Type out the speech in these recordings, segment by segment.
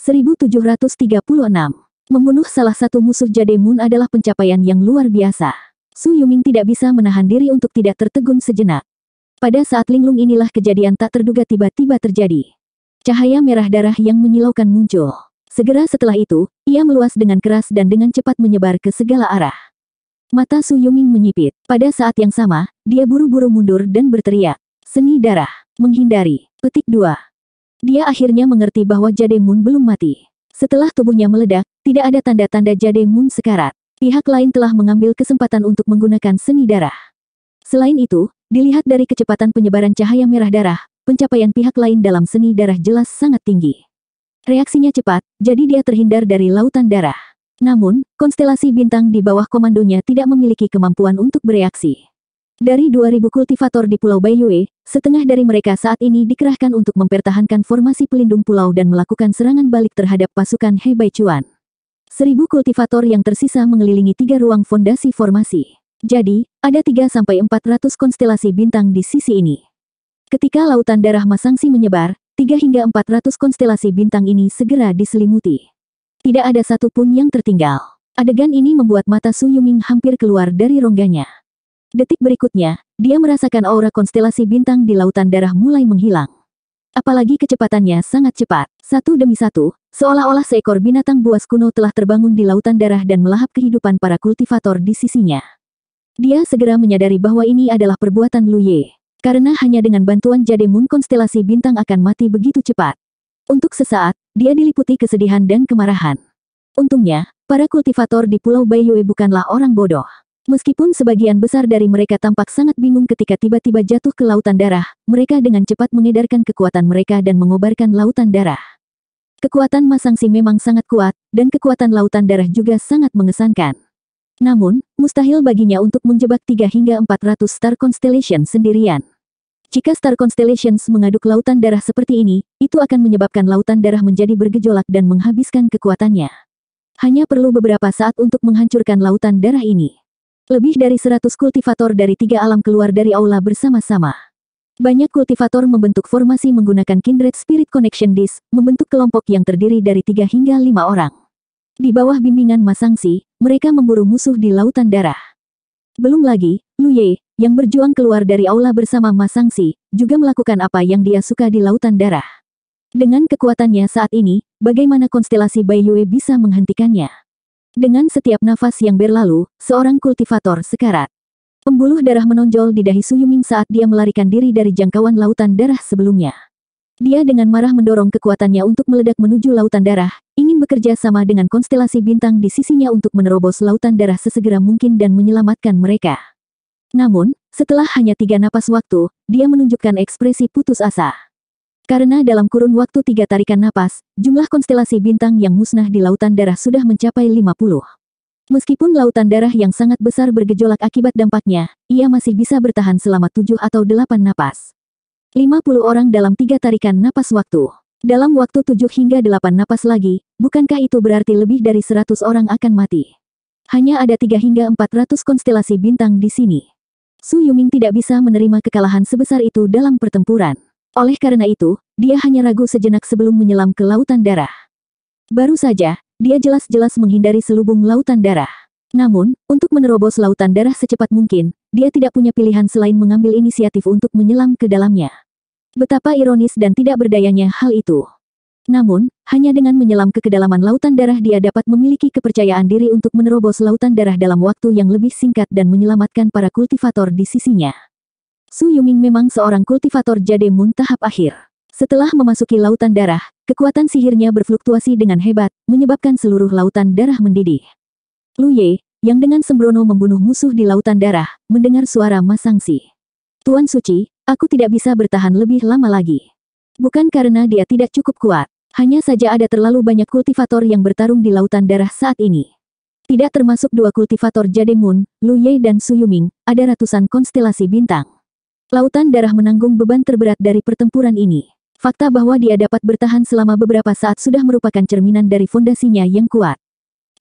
1736. Membunuh salah satu musuh Jade Moon adalah pencapaian yang luar biasa. Su Yuming tidak bisa menahan diri untuk tidak tertegun sejenak. Pada saat linglung inilah kejadian tak terduga tiba-tiba terjadi. Cahaya merah darah yang menyilaukan muncul. Segera setelah itu, ia meluas dengan keras dan dengan cepat menyebar ke segala arah. Mata Su Yuming menyipit. Pada saat yang sama, dia buru-buru mundur dan berteriak. Seni darah. Menghindari. Petik 2. Dia akhirnya mengerti bahwa Jade Moon belum mati. Setelah tubuhnya meledak, tidak ada tanda-tanda Jade Moon sekarat. Pihak lain telah mengambil kesempatan untuk menggunakan seni darah. Selain itu, dilihat dari kecepatan penyebaran cahaya merah darah, pencapaian pihak lain dalam seni darah jelas sangat tinggi. Reaksinya cepat, jadi dia terhindar dari lautan darah. Namun, konstelasi bintang di bawah komandonya tidak memiliki kemampuan untuk bereaksi. Dari 2000 kultivator di Pulau Baiyue, setengah dari mereka saat ini dikerahkan untuk mempertahankan formasi pelindung pulau dan melakukan serangan balik terhadap pasukan He Baichuan. 1000 kultivator yang tersisa mengelilingi 3 ruang fondasi formasi. Jadi, ada 3-400 konstelasi bintang di sisi ini. Ketika lautan darah Masangsi menyebar, 3-400 konstelasi bintang ini segera diselimuti. Tidak ada satupun yang tertinggal. Adegan ini membuat mata Su Yuming hampir keluar dari rongganya. Detik berikutnya, dia merasakan aura konstelasi bintang di lautan darah mulai menghilang. Apalagi kecepatannya sangat cepat. Satu demi satu, seolah-olah seekor binatang buas kuno telah terbangun di lautan darah dan melahap kehidupan para kultivator di sisinya. Dia segera menyadari bahwa ini adalah perbuatan Lu Ye. Karena hanya dengan bantuan Jade Moon konstelasi bintang akan mati begitu cepat. Untuk sesaat, dia diliputi kesedihan dan kemarahan. Untungnya, para kultivator di Pulau Baiyue bukanlah orang bodoh. Meskipun sebagian besar dari mereka tampak sangat bingung ketika tiba-tiba jatuh ke lautan darah, mereka dengan cepat mengedarkan kekuatan mereka dan mengobarkan lautan darah. Kekuatan Masangsi memang sangat kuat, dan kekuatan lautan darah juga sangat mengesankan. Namun, mustahil baginya untuk menjebak 3-400 Star Constellation sendirian. Jika Star Constellations mengaduk lautan darah seperti ini, itu akan menyebabkan lautan darah menjadi bergejolak dan menghabiskan kekuatannya. Hanya perlu beberapa saat untuk menghancurkan lautan darah ini. Lebih dari 100 kultivator dari 3 alam keluar dari aula bersama-sama. Banyak kultivator membentuk formasi menggunakan Kindred Spirit Connection Disc, membentuk kelompok yang terdiri dari 3-5 orang. Di bawah bimbingan Masangsi, mereka memburu musuh di lautan darah. Belum lagi, Lu Ye, yang berjuang keluar dari aula bersama Masangsi, juga melakukan apa yang dia suka di lautan darah. Dengan kekuatannya saat ini, bagaimana konstelasi Baiyue bisa menghentikannya? Dengan setiap nafas yang berlalu, seorang kultivator sekarat. Pembuluh darah menonjol di dahi Su Yuming saat dia melarikan diri dari jangkauan lautan darah sebelumnya. Dia dengan marah mendorong kekuatannya untuk meledak menuju lautan darah, ingin bekerja sama dengan konstelasi bintang di sisinya untuk menerobos lautan darah sesegera mungkin dan menyelamatkan mereka. Namun, setelah hanya 3 napas waktu, dia menunjukkan ekspresi putus asa. Karena dalam kurun waktu 3 tarikan napas, jumlah konstelasi bintang yang musnah di lautan darah sudah mencapai 50. Meskipun lautan darah yang sangat besar bergejolak akibat dampaknya, ia masih bisa bertahan selama 7 atau 8 napas. 50 orang dalam 3 tarikan napas waktu. Dalam waktu 7-8 napas lagi, bukankah itu berarti lebih dari 100 orang akan mati? Hanya ada 3-400 konstelasi bintang di sini. Su Yuming tidak bisa menerima kekalahan sebesar itu dalam pertempuran. Oleh karena itu, dia hanya ragu sejenak sebelum menyelam ke lautan darah. Baru saja, dia jelas-jelas menghindari selubung lautan darah. Namun, untuk menerobos lautan darah secepat mungkin, dia tidak punya pilihan selain mengambil inisiatif untuk menyelam ke dalamnya. Betapa ironis dan tidak berdayanya hal itu. Namun, hanya dengan menyelam ke kedalaman lautan darah dia dapat memiliki kepercayaan diri untuk menerobos lautan darah dalam waktu yang lebih singkat dan menyelamatkan para kultivator di sisinya. Su Yuming memang seorang kultivator Jade Moon tahap akhir. Setelah memasuki lautan darah, kekuatan sihirnya berfluktuasi dengan hebat, menyebabkan seluruh lautan darah mendidih. Lu Ye, yang dengan sembrono membunuh musuh di lautan darah, mendengar suara Masangsi. Tuan Suci, aku tidak bisa bertahan lebih lama lagi. Bukan karena dia tidak cukup kuat, hanya saja ada terlalu banyak kultivator yang bertarung di lautan darah saat ini. Tidak termasuk 2 kultivator Jade Moon, Lu Ye dan Su Yuming, ada ratusan konstelasi bintang. Lautan darah menanggung beban terberat dari pertempuran ini. Fakta bahwa dia dapat bertahan selama beberapa saat sudah merupakan cerminan dari fondasinya yang kuat.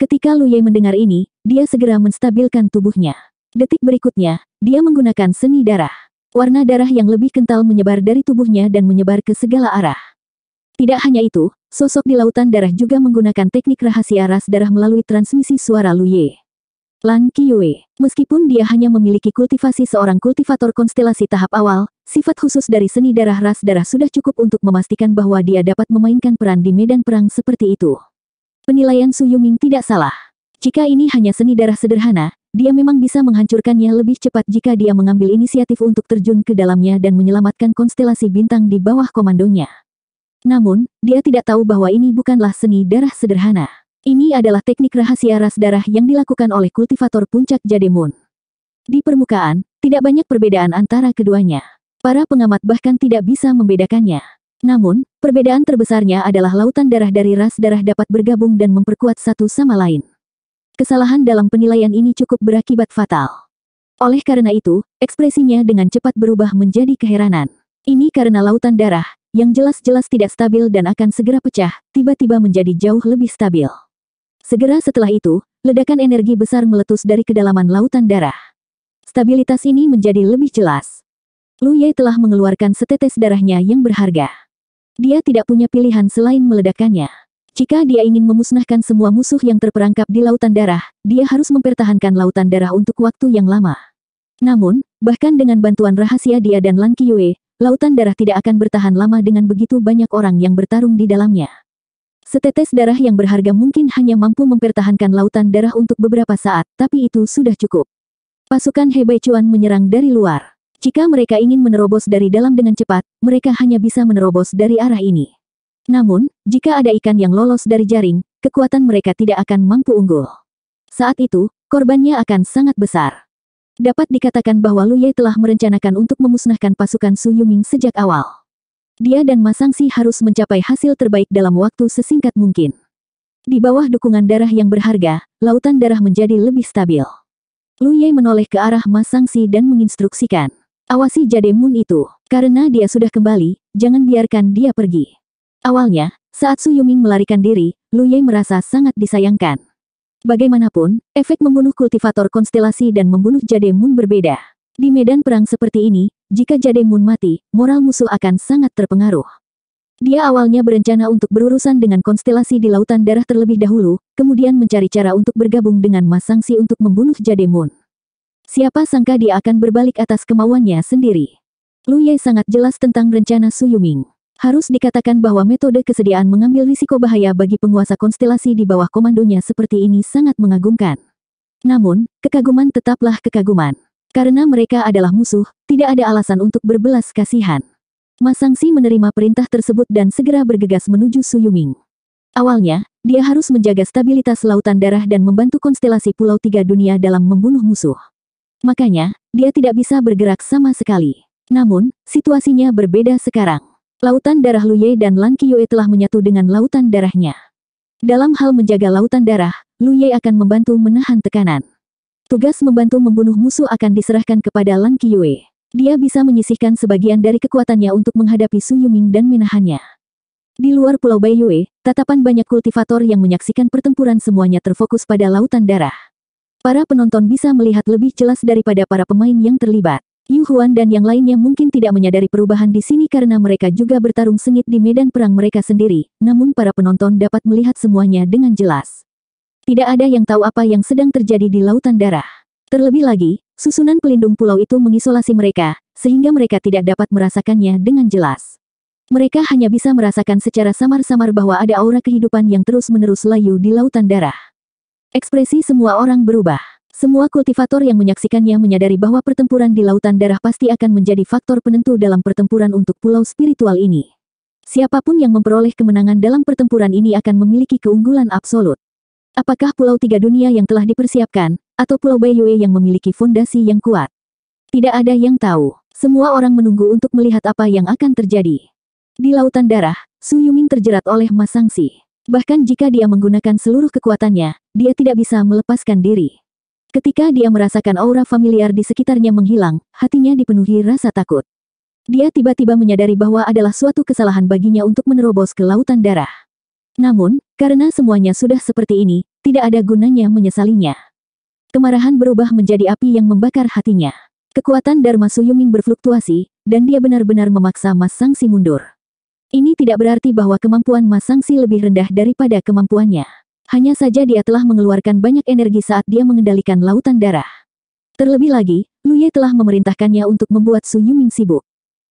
Ketika Lu Ye mendengar ini, dia segera menstabilkan tubuhnya. Detik berikutnya, dia menggunakan seni darah. Warna darah yang lebih kental menyebar dari tubuhnya dan menyebar ke segala arah. Tidak hanya itu, Sosok di lautan darah juga menggunakan teknik rahasia ras darah melalui transmisi suara Lu Ye. Lan Qiue, meskipun dia hanya memiliki kultivasi seorang kultivator konstelasi tahap awal, sifat khusus dari seni darah ras darah sudah cukup untuk memastikan bahwa dia dapat memainkan peran di medan perang seperti itu. Penilaian Su Yuming tidak salah. Jika ini hanya seni darah sederhana, dia memang bisa menghancurkannya lebih cepat jika dia mengambil inisiatif untuk terjun ke dalamnya dan menyelamatkan konstelasi bintang di bawah komandonya. Namun, dia tidak tahu bahwa ini bukanlah seni darah sederhana. Ini adalah teknik rahasia ras darah yang dilakukan oleh kultivator puncak Jademun. Di permukaan, tidak banyak perbedaan antara keduanya. Para pengamat bahkan tidak bisa membedakannya. Namun, perbedaan terbesarnya adalah lautan darah dari ras darah dapat bergabung dan memperkuat satu sama lain. Kesalahan dalam penilaian ini cukup berakibat fatal. Oleh karena itu, ekspresinya dengan cepat berubah menjadi keheranan. Ini karena lautan darah, yang jelas-jelas tidak stabil dan akan segera pecah, tiba-tiba menjadi jauh lebih stabil. Segera setelah itu, ledakan energi besar meletus dari kedalaman lautan darah. Stabilitas ini menjadi lebih jelas. Lu Ye telah mengeluarkan setetes darahnya yang berharga. Dia tidak punya pilihan selain meledakkannya. Jika dia ingin memusnahkan semua musuh yang terperangkap di lautan darah, dia harus mempertahankan lautan darah untuk waktu yang lama. Namun, bahkan dengan bantuan rahasia dia dan Lan Qiue, lautan darah tidak akan bertahan lama dengan begitu banyak orang yang bertarung di dalamnya. Setetes darah yang berharga mungkin hanya mampu mempertahankan lautan darah untuk beberapa saat, tapi itu sudah cukup. Pasukan He Baichuan menyerang dari luar. Jika mereka ingin menerobos dari dalam dengan cepat, mereka hanya bisa menerobos dari arah ini. Namun, jika ada ikan yang lolos dari jaring, kekuatan mereka tidak akan mampu unggul. Saat itu, korbannya akan sangat besar. Dapat dikatakan bahwa Lu Ye telah merencanakan untuk memusnahkan pasukan Su Yuming sejak awal. Dia dan Ma Sangxi harus mencapai hasil terbaik dalam waktu sesingkat mungkin. Di bawah dukungan darah yang berharga, lautan darah menjadi lebih stabil. Lu Ye menoleh ke arah Ma Sangxi dan menginstruksikan, "Awasi Jademun itu, karena dia sudah kembali, jangan biarkan dia pergi." Awalnya, saat Su Yuming melarikan diri, Lu Ye merasa sangat disayangkan. Bagaimanapun, efek membunuh kultivator konstelasi dan membunuh Jademun berbeda. Di medan perang seperti ini, jika Jademun mati, moral musuh akan sangat terpengaruh. Dia awalnya berencana untuk berurusan dengan konstelasi di lautan darah terlebih dahulu, kemudian mencari cara untuk bergabung dengan Ma Sangxi untuk membunuh Jademun. Siapa sangka dia akan berbalik atas kemauannya sendiri. Lu Ye sangat jelas tentang rencana Su Yuming. Harus dikatakan bahwa metode kesediaan mengambil risiko bahaya bagi penguasa konstelasi di bawah komandonya seperti ini sangat mengagumkan. Namun, kekaguman tetaplah kekaguman. Karena mereka adalah musuh, tidak ada alasan untuk berbelas kasihan. Ma Sangxi menerima perintah tersebut dan segera bergegas menuju Su Yuming. Awalnya, dia harus menjaga stabilitas lautan darah dan membantu konstelasi Pulau Tiga Dunia dalam membunuh musuh. Makanya, dia tidak bisa bergerak sama sekali. Namun, situasinya berbeda sekarang. Lautan darah Lu Ye dan Lan Qiue telah menyatu dengan lautan darahnya. Dalam hal menjaga lautan darah, Lu Ye akan membantu menahan tekanan. Tugas membantu membunuh musuh akan diserahkan kepada Lan Qiue. Dia bisa menyisihkan sebagian dari kekuatannya untuk menghadapi Su Yuming dan menahannya. Di luar Pulau Baiyue, tatapan banyak kultivator yang menyaksikan pertempuran semuanya terfokus pada lautan darah. Para penonton bisa melihat lebih jelas daripada para pemain yang terlibat. Yu Huan dan yang lainnya mungkin tidak menyadari perubahan di sini karena mereka juga bertarung sengit di medan perang mereka sendiri, namun para penonton dapat melihat semuanya dengan jelas. Tidak ada yang tahu apa yang sedang terjadi di lautan darah. Terlebih lagi, susunan pelindung pulau itu mengisolasi mereka, sehingga mereka tidak dapat merasakannya dengan jelas. Mereka hanya bisa merasakan secara samar-samar bahwa ada aura kehidupan yang terus-menerus layu di lautan darah. Ekspresi semua orang berubah. Semua kultivator yang menyaksikannya menyadari bahwa pertempuran di lautan darah pasti akan menjadi faktor penentu dalam pertempuran untuk pulau spiritual ini. Siapapun yang memperoleh kemenangan dalam pertempuran ini akan memiliki keunggulan absolut. Apakah Pulau Tiga Dunia yang telah dipersiapkan, atau Pulau Baiyue yang memiliki fondasi yang kuat? Tidak ada yang tahu. Semua orang menunggu untuk melihat apa yang akan terjadi. Di lautan darah, Su Yuming terjerat oleh Ma Sangxi. Bahkan jika dia menggunakan seluruh kekuatannya, dia tidak bisa melepaskan diri. Ketika dia merasakan aura familiar di sekitarnya menghilang, hatinya dipenuhi rasa takut. Dia tiba-tiba menyadari bahwa adalah suatu kesalahan baginya untuk menerobos ke lautan darah. Namun, karena semuanya sudah seperti ini, tidak ada gunanya menyesalinya. Kemarahan berubah menjadi api yang membakar hatinya. Kekuatan Dharma Su Yuming berfluktuasi, dan dia benar-benar memaksa Ma Sangxi mundur. Ini tidak berarti bahwa kemampuan Ma Sangxi lebih rendah daripada kemampuannya. Hanya saja dia telah mengeluarkan banyak energi saat dia mengendalikan lautan darah. Terlebih lagi, Lu Ye telah memerintahkannya untuk membuat Su Yuming sibuk.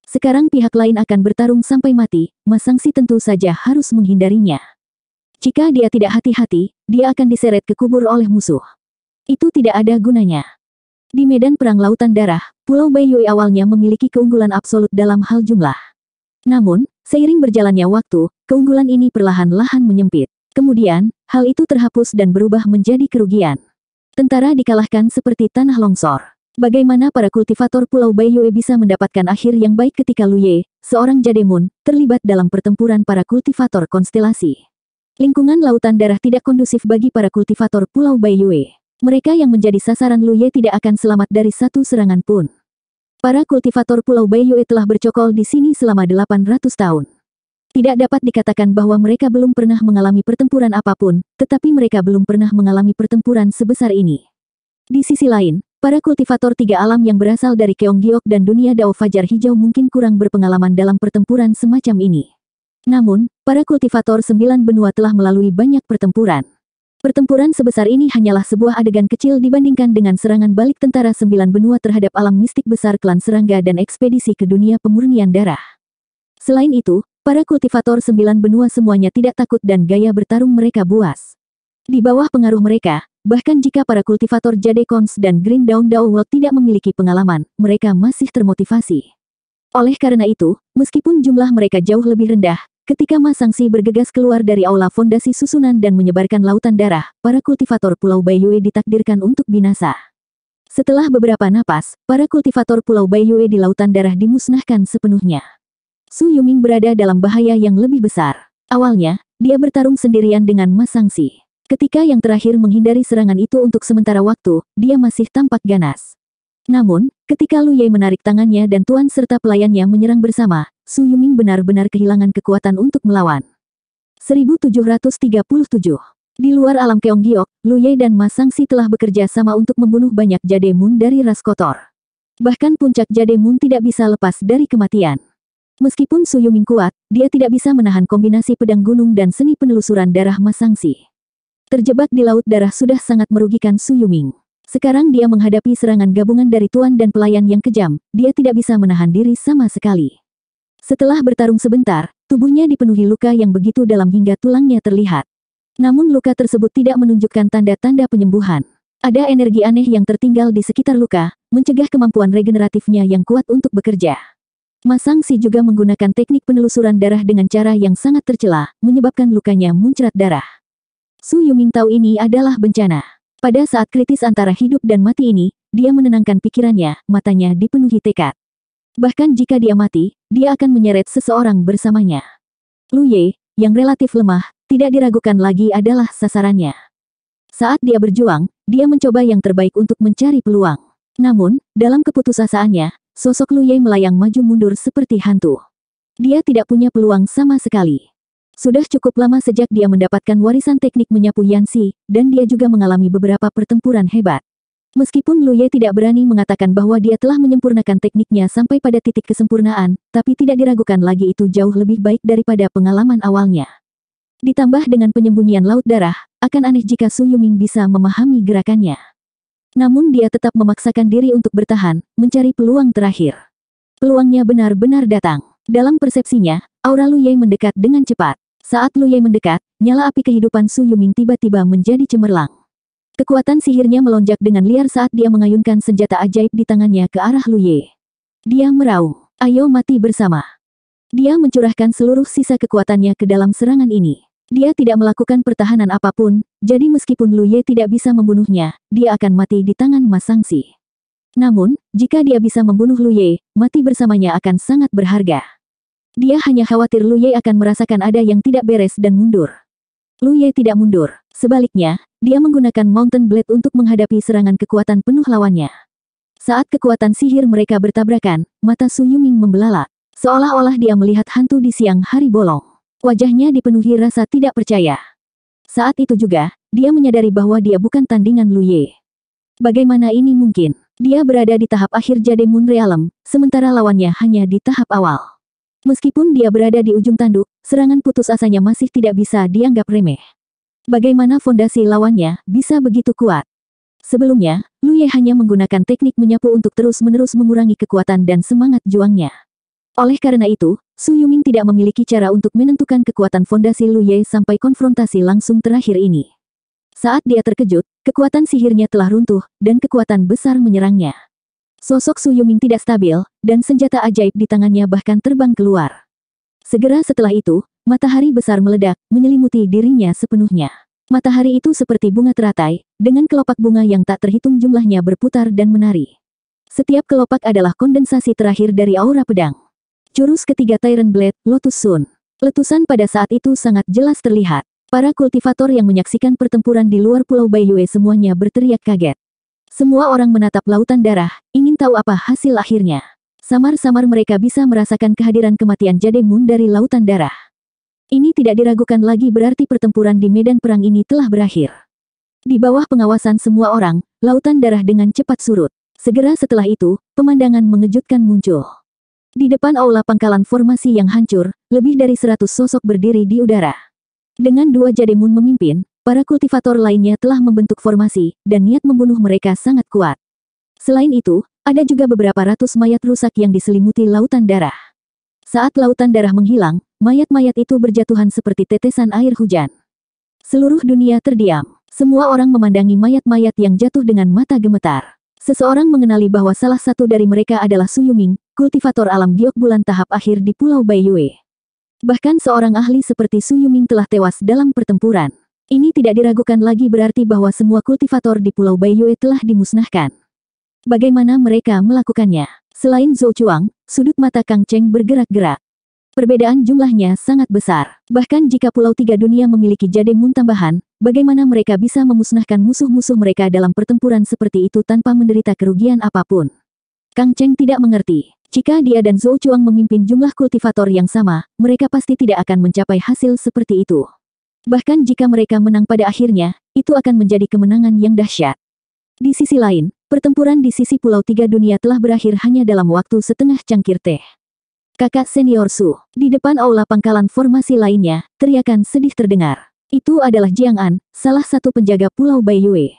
Sekarang pihak lain akan bertarung sampai mati, Ma Sangxi tentu saja harus menghindarinya. Jika dia tidak hati-hati, dia akan diseret ke kubur oleh musuh. Itu tidak ada gunanya. Di medan perang lautan darah, Pulau Baiyue awalnya memiliki keunggulan absolut dalam hal jumlah. Namun, seiring berjalannya waktu, keunggulan ini perlahan-lahan menyempit. Kemudian, hal itu terhapus dan berubah menjadi kerugian. Tentara dikalahkan seperti tanah longsor. Bagaimana para kultivator Pulau Baiyue bisa mendapatkan akhir yang baik ketika Lu Ye, seorang jademun, terlibat dalam pertempuran para kultivator konstelasi. Lingkungan lautan darah tidak kondusif bagi para kultivator Pulau Baiyue. Mereka yang menjadi sasaran Lu Ye tidak akan selamat dari satu serangan pun. Para kultivator Pulau Baiyue telah bercokol di sini selama 800 tahun. Tidak dapat dikatakan bahwa mereka belum pernah mengalami pertempuran apapun, tetapi mereka belum pernah mengalami pertempuran sebesar ini. Di sisi lain, para kultivator tiga alam yang berasal dari Keonggiok dan dunia Dao Fajar Hijau mungkin kurang berpengalaman dalam pertempuran semacam ini. Namun, para kultivator 9 benua telah melalui banyak pertempuran. Pertempuran sebesar ini hanyalah sebuah adegan kecil dibandingkan dengan serangan balik tentara 9 benua terhadap alam mistik besar klan serangga dan ekspedisi ke dunia pemurnian darah. Selain itu, para kultivator 9 benua semuanya tidak takut dan gaya bertarung mereka buas. Di bawah pengaruh mereka, bahkan jika para kultivator Jade Cons dan Green Dawn Dao World tidak memiliki pengalaman, mereka masih termotivasi. Oleh karena itu, meskipun jumlah mereka jauh lebih rendah, ketika Ma Sangxi bergegas keluar dari aula fondasi susunan dan menyebarkan lautan darah, para kultivator Pulau Baiyue ditakdirkan untuk binasa. Setelah beberapa napas, para kultivator Pulau Baiyue di lautan darah dimusnahkan sepenuhnya. Su Yuming berada dalam bahaya yang lebih besar. Awalnya, dia bertarung sendirian dengan Ma Sangxi. Ketika yang terakhir menghindari serangan itu untuk sementara waktu, dia masih tampak ganas. Namun, ketika Lu Ye menarik tangannya dan tuan serta pelayannya menyerang bersama, Su Yuming benar-benar kehilangan kekuatan untuk melawan. 1737. Di luar alam Keonggiok, Lu Ye dan Ma Sangxi telah bekerja sama untuk membunuh banyak jademun dari ras kotor. Bahkan puncak jademun tidak bisa lepas dari kematian. Meskipun Su Yuming kuat, dia tidak bisa menahan kombinasi pedang gunung dan seni penelusuran darah Ma Sangxi. Terjebak di laut darah sudah sangat merugikan Su Yuming. Sekarang dia menghadapi serangan gabungan dari tuan dan pelayan yang kejam, dia tidak bisa menahan diri sama sekali. Setelah bertarung sebentar, tubuhnya dipenuhi luka yang begitu dalam hingga tulangnya terlihat. Namun luka tersebut tidak menunjukkan tanda-tanda penyembuhan. Ada energi aneh yang tertinggal di sekitar luka, mencegah kemampuan regeneratifnya yang kuat untuk bekerja. Ma Sangxi juga menggunakan teknik penelusuran darah dengan cara yang sangat tercela, menyebabkan lukanya muncrat darah. Su Yuming tahu ini adalah bencana. Pada saat kritis antara hidup dan mati ini, dia menenangkan pikirannya, matanya dipenuhi tekad. Bahkan jika dia mati, dia akan menyeret seseorang bersamanya. Lu Ye, yang relatif lemah, tidak diragukan lagi adalah sasarannya. Saat dia berjuang, dia mencoba yang terbaik untuk mencari peluang. Namun, dalam keputusasaannya, sosok Lu Ye melayang maju mundur seperti hantu. Dia tidak punya peluang sama sekali. Sudah cukup lama sejak dia mendapatkan warisan teknik menyapu Yanxi, dan dia juga mengalami beberapa pertempuran hebat. Meskipun Lu Ye tidak berani mengatakan bahwa dia telah menyempurnakan tekniknya sampai pada titik kesempurnaan, tapi tidak diragukan lagi itu jauh lebih baik daripada pengalaman awalnya. Ditambah dengan penyembunyian laut darah, akan aneh jika Su Yuming bisa memahami gerakannya. Namun dia tetap memaksakan diri untuk bertahan, mencari peluang terakhir. Peluangnya benar-benar datang. Dalam persepsinya, aura Lu Ye mendekat dengan cepat. Saat Lu Ye mendekat, nyala api kehidupan Su Yuming tiba-tiba menjadi cemerlang. Kekuatan sihirnya melonjak dengan liar saat dia mengayunkan senjata ajaib di tangannya ke arah Lu Ye. Dia meraung, "Ayo mati bersama." Dia mencurahkan seluruh sisa kekuatannya ke dalam serangan ini. Dia tidak melakukan pertahanan apapun, jadi meskipun Lu Ye tidak bisa membunuhnya, dia akan mati di tangan Ma Sangxi. Namun, jika dia bisa membunuh Lu Ye, mati bersamanya akan sangat berharga. Dia hanya khawatir Lu Ye akan merasakan ada yang tidak beres dan mundur. Lu Ye tidak mundur. Sebaliknya, dia menggunakan Mountain Blade untuk menghadapi serangan kekuatan penuh lawannya. Saat kekuatan sihir mereka bertabrakan, mata Su Yuming membelalak. Seolah-olah dia melihat hantu di siang hari bolong. Wajahnya dipenuhi rasa tidak percaya. Saat itu juga, dia menyadari bahwa dia bukan tandingan Lu Ye. Bagaimana ini mungkin? Dia berada di tahap akhir Jade Moon Realm, sementara lawannya hanya di tahap awal. Meskipun dia berada di ujung tanduk, serangan putus asanya masih tidak bisa dianggap remeh. Bagaimana fondasi lawannya bisa begitu kuat? Sebelumnya, Lu Ye hanya menggunakan teknik menyapu untuk terus-menerus mengurangi kekuatan dan semangat juangnya. Oleh karena itu, Su Yuming tidak memiliki cara untuk menentukan kekuatan fondasi Lu Ye sampai konfrontasi langsung terakhir ini. Saat dia terkejut, kekuatan sihirnya telah runtuh, dan kekuatan besar menyerangnya. Sosok Su Yuming tidak stabil, dan senjata ajaib di tangannya bahkan terbang keluar. Segera setelah itu, matahari besar meledak, menyelimuti dirinya sepenuhnya. Matahari itu seperti bunga teratai, dengan kelopak bunga yang tak terhitung jumlahnya berputar dan menari. Setiap kelopak adalah kondensasi terakhir dari aura pedang. Jurus ketiga Tyrant Blade, Lotus Sun. Letusan pada saat itu sangat jelas terlihat. Para kultivator yang menyaksikan pertempuran di luar Pulau Baiyue semuanya berteriak kaget. Semua orang menatap lautan darah, ingin tahu apa hasil akhirnya. Samar-samar mereka bisa merasakan kehadiran kematian Jade Moon dari lautan darah. Ini tidak diragukan lagi berarti pertempuran di medan perang ini telah berakhir. Di bawah pengawasan semua orang, lautan darah dengan cepat surut. Segera setelah itu, pemandangan mengejutkan muncul. Di depan aula pangkalan formasi yang hancur, lebih dari 100 sosok berdiri di udara. Dengan dua Jade Moon memimpin, para kultivator lainnya telah membentuk formasi, dan niat membunuh mereka sangat kuat. Selain itu, ada juga beberapa ratus mayat rusak yang diselimuti lautan darah. Saat lautan darah menghilang, mayat-mayat itu berjatuhan seperti tetesan air hujan. Seluruh dunia terdiam. Semua orang memandangi mayat-mayat yang jatuh dengan mata gemetar. Seseorang mengenali bahwa salah satu dari mereka adalah Su Yuming, kultivator alam giok bulan tahap akhir di Pulau Baiyue. Bahkan seorang ahli seperti Su Yuming telah tewas dalam pertempuran. Ini tidak diragukan lagi berarti bahwa semua kultivator di Pulau Baiyue telah dimusnahkan. Bagaimana mereka melakukannya? Selain Zhou Chuang, sudut mata Kang Cheng bergerak-gerak. Perbedaan jumlahnya sangat besar. Bahkan jika Pulau Tiga Dunia memiliki Jade Moon tambahan, bagaimana mereka bisa memusnahkan musuh-musuh mereka dalam pertempuran seperti itu tanpa menderita kerugian apapun? Kang Cheng tidak mengerti. Jika dia dan Zhou Chuang memimpin jumlah kultivator yang sama, mereka pasti tidak akan mencapai hasil seperti itu. Bahkan jika mereka menang pada akhirnya, itu akan menjadi kemenangan yang dahsyat. Di sisi lain, pertempuran di sisi Pulau Tiga Dunia telah berakhir hanya dalam waktu setengah cangkir teh. Kakak senior Su, di depan aula pangkalan formasi lainnya, teriakan sedih terdengar. Itu adalah Jiang An, salah satu penjaga Pulau Baiyue.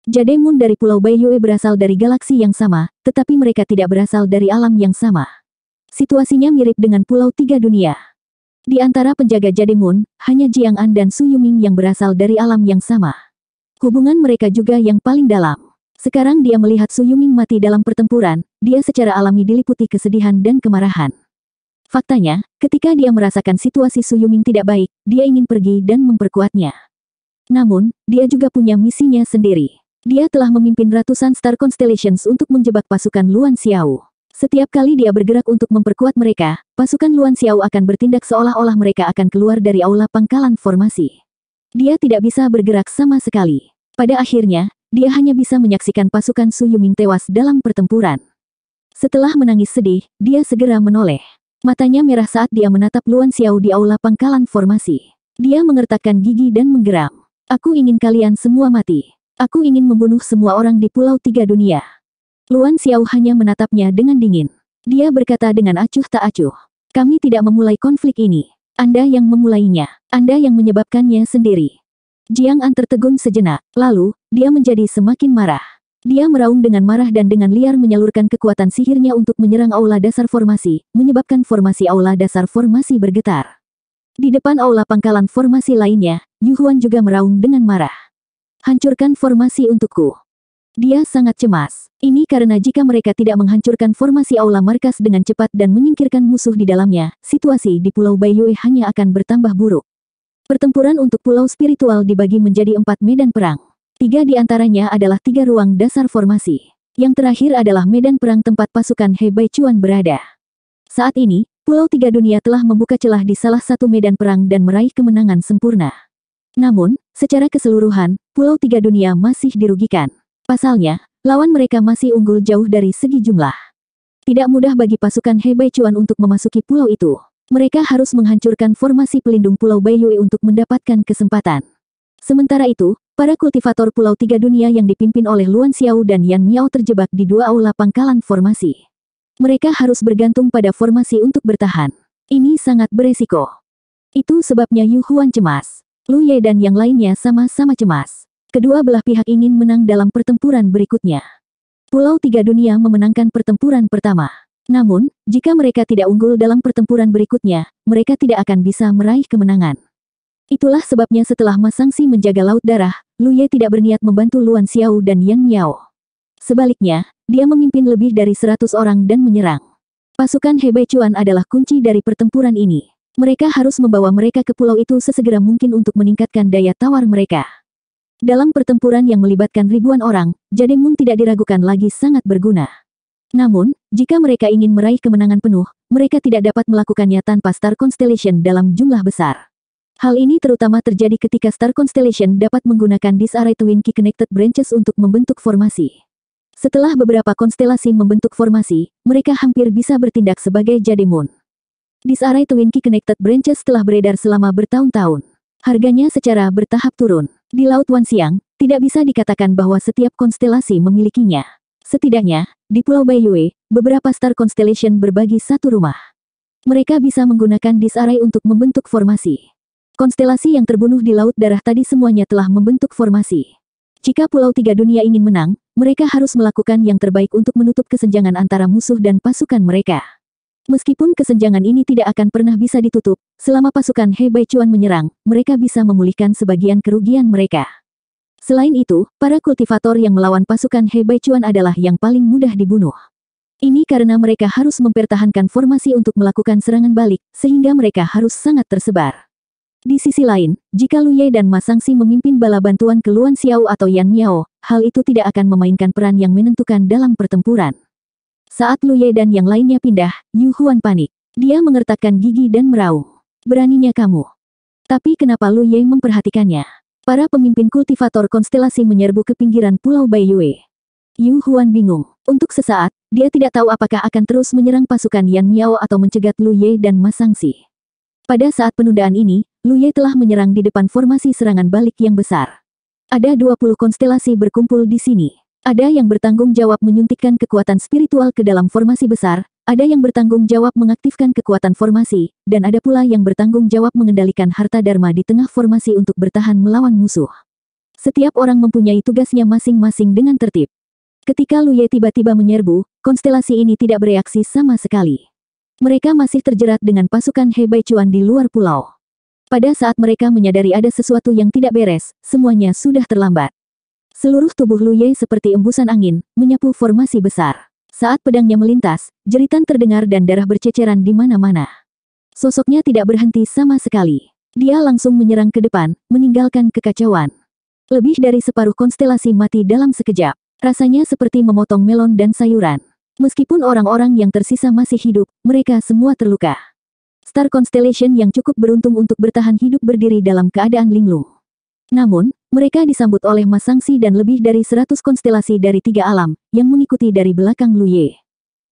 Jade Moon dari Pulau Baiyue berasal dari galaksi yang sama, tetapi mereka tidak berasal dari alam yang sama. Situasinya mirip dengan Pulau Tiga Dunia. Di antara penjaga Jade Moon, hanya Jiang An dan Su Yuming yang berasal dari alam yang sama. Hubungan mereka juga yang paling dalam. Sekarang dia melihat Su Yuming mati dalam pertempuran, dia secara alami diliputi kesedihan dan kemarahan. Faktanya, ketika dia merasakan situasi Su Yuming tidak baik, dia ingin pergi dan memperkuatnya. Namun, dia juga punya misinya sendiri. Dia telah memimpin ratusan Star Constellations untuk menjebak pasukan Luan Xiao. Setiap kali dia bergerak untuk memperkuat mereka, pasukan Luan Xiao akan bertindak seolah-olah mereka akan keluar dari aula pangkalan formasi. Dia tidak bisa bergerak sama sekali. Pada akhirnya, dia hanya bisa menyaksikan pasukan Su Yuming tewas dalam pertempuran. Setelah menangis sedih, dia segera menoleh. Matanya merah saat dia menatap Luan Xiao di aula pangkalan formasi. Dia mengertakkan gigi dan menggeram. Aku ingin kalian semua mati. Aku ingin membunuh semua orang di Pulau Tiga Dunia. Luan Xiao hanya menatapnya dengan dingin. Dia berkata dengan acuh tak acuh. Kami tidak memulai konflik ini. Anda yang memulainya. Anda yang menyebabkannya sendiri. Jiang An tertegun sejenak. Lalu, dia menjadi semakin marah. Dia meraung dengan marah dan dengan liar menyalurkan kekuatan sihirnya untuk menyerang aula dasar formasi, menyebabkan formasi aula dasar formasi bergetar. Di depan aula pangkalan formasi lainnya, Yu Huan juga meraung dengan marah. Hancurkan formasi untukku. Dia sangat cemas. Ini karena jika mereka tidak menghancurkan formasi aula markas dengan cepat dan menyingkirkan musuh di dalamnya, situasi di Pulau Baiyue hanya akan bertambah buruk. Pertempuran untuk Pulau Spiritual dibagi menjadi 4 medan perang. 3 di antaranya adalah 3 ruang dasar formasi. Yang terakhir adalah medan perang tempat pasukan He Baichuan berada. Saat ini, Pulau Tiga Dunia telah membuka celah di salah satu medan perang dan meraih kemenangan sempurna. Namun, secara keseluruhan, Pulau Tiga Dunia masih dirugikan. Pasalnya, lawan mereka masih unggul jauh dari segi jumlah. Tidak mudah bagi pasukan He Baichuan untuk memasuki pulau itu. Mereka harus menghancurkan formasi pelindung Pulau Baiyue untuk mendapatkan kesempatan. Sementara itu, para kultivator Pulau Tiga Dunia yang dipimpin oleh Luan Xiao dan Yan Miao terjebak di 2 aula pangkalan formasi. Mereka harus bergantung pada formasi untuk bertahan. Ini sangat beresiko. Itu sebabnya Yu Huan cemas. Lu Ye dan yang lainnya sama-sama cemas. Kedua belah pihak ingin menang dalam pertempuran berikutnya. Pulau Tiga Dunia memenangkan pertempuran pertama. Namun, jika mereka tidak unggul dalam pertempuran berikutnya, mereka tidak akan bisa meraih kemenangan. Itulah sebabnya setelah Ma Sangxi menjaga Laut Darah, Lu Ye tidak berniat membantu Luan Xiao dan Yan Miao. Sebaliknya, dia memimpin lebih dari 100 orang dan menyerang. Pasukan He Baichuan adalah kunci dari pertempuran ini. Mereka harus membawa mereka ke pulau itu sesegera mungkin untuk meningkatkan daya tawar mereka. Dalam pertempuran yang melibatkan ribuan orang, Jademun tidak diragukan lagi sangat berguna. Namun, jika mereka ingin meraih kemenangan penuh, mereka tidak dapat melakukannya tanpa Star Constellation dalam jumlah besar. Hal ini terutama terjadi ketika Star Constellation dapat menggunakan Disarray Twin Key Connected Branches untuk membentuk formasi. Setelah beberapa konstelasi membentuk formasi, mereka hampir bisa bertindak sebagai Jademun. Disarray Twin Key Connected Branches telah beredar selama bertahun-tahun. Harganya secara bertahap turun. Di Laut Wanxiang, tidak bisa dikatakan bahwa setiap konstelasi memilikinya. Setidaknya, di Pulau Baiyue, beberapa Star Constellation berbagi satu rumah. Mereka bisa menggunakan Disarray untuk membentuk formasi. Konstelasi yang terbunuh di Laut Darah tadi semuanya telah membentuk formasi. Jika Pulau Tiga Dunia ingin menang, mereka harus melakukan yang terbaik untuk menutup kesenjangan antara musuh dan pasukan mereka. Meskipun kesenjangan ini tidak akan pernah bisa ditutup, selama pasukan He Baichuan menyerang, mereka bisa memulihkan sebagian kerugian mereka. Selain itu, para kultivator yang melawan pasukan He Baichuan adalah yang paling mudah dibunuh. Ini karena mereka harus mempertahankan formasi untuk melakukan serangan balik, sehingga mereka harus sangat tersebar. Di sisi lain, jika Lu Ye dan Ma Sangxi memimpin bala bantuan ke Luan Xiao atau Yan Miao, hal itu tidak akan memainkan peran yang menentukan dalam pertempuran. Saat Lu Ye dan yang lainnya pindah, Yu Huan panik. Dia mengertakkan gigi dan meraung. Beraninya kamu. Tapi kenapa Lu Ye memperhatikannya? Para pemimpin kultivator konstelasi menyerbu ke pinggiran Pulau Baiyue. Yu Huan bingung. Untuk sesaat, dia tidak tahu apakah akan terus menyerang pasukan Yan Miao atau mencegat Lu Ye dan Ma Sangxi. Pada saat penundaan ini, Lu Ye telah menyerang di depan formasi serangan balik yang besar. Ada 20 konstelasi berkumpul di sini. Ada yang bertanggung jawab menyuntikkan kekuatan spiritual ke dalam formasi besar, ada yang bertanggung jawab mengaktifkan kekuatan formasi, dan ada pula yang bertanggung jawab mengendalikan harta dharma di tengah formasi untuk bertahan melawan musuh. Setiap orang mempunyai tugasnya masing-masing dengan tertib. Ketika Lu Ye tiba-tiba menyerbu, konstelasi ini tidak bereaksi sama sekali. Mereka masih terjerat dengan pasukan He Baichuan di luar pulau. Pada saat mereka menyadari ada sesuatu yang tidak beres, semuanya sudah terlambat. Seluruh tubuh Lu Ye seperti embusan angin, menyapu formasi besar. Saat pedangnya melintas, jeritan terdengar dan darah berceceran di mana-mana. Sosoknya tidak berhenti sama sekali. Dia langsung menyerang ke depan, meninggalkan kekacauan. Lebih dari separuh konstelasi mati dalam sekejap. Rasanya seperti memotong melon dan sayuran. Meskipun orang-orang yang tersisa masih hidup, mereka semua terluka. Star Constellation yang cukup beruntung untuk bertahan hidup berdiri dalam keadaan linglung. Namun, mereka disambut oleh Ma Sangxi dan lebih dari 100 konstelasi dari 3 alam, yang mengikuti dari belakang Lu Ye.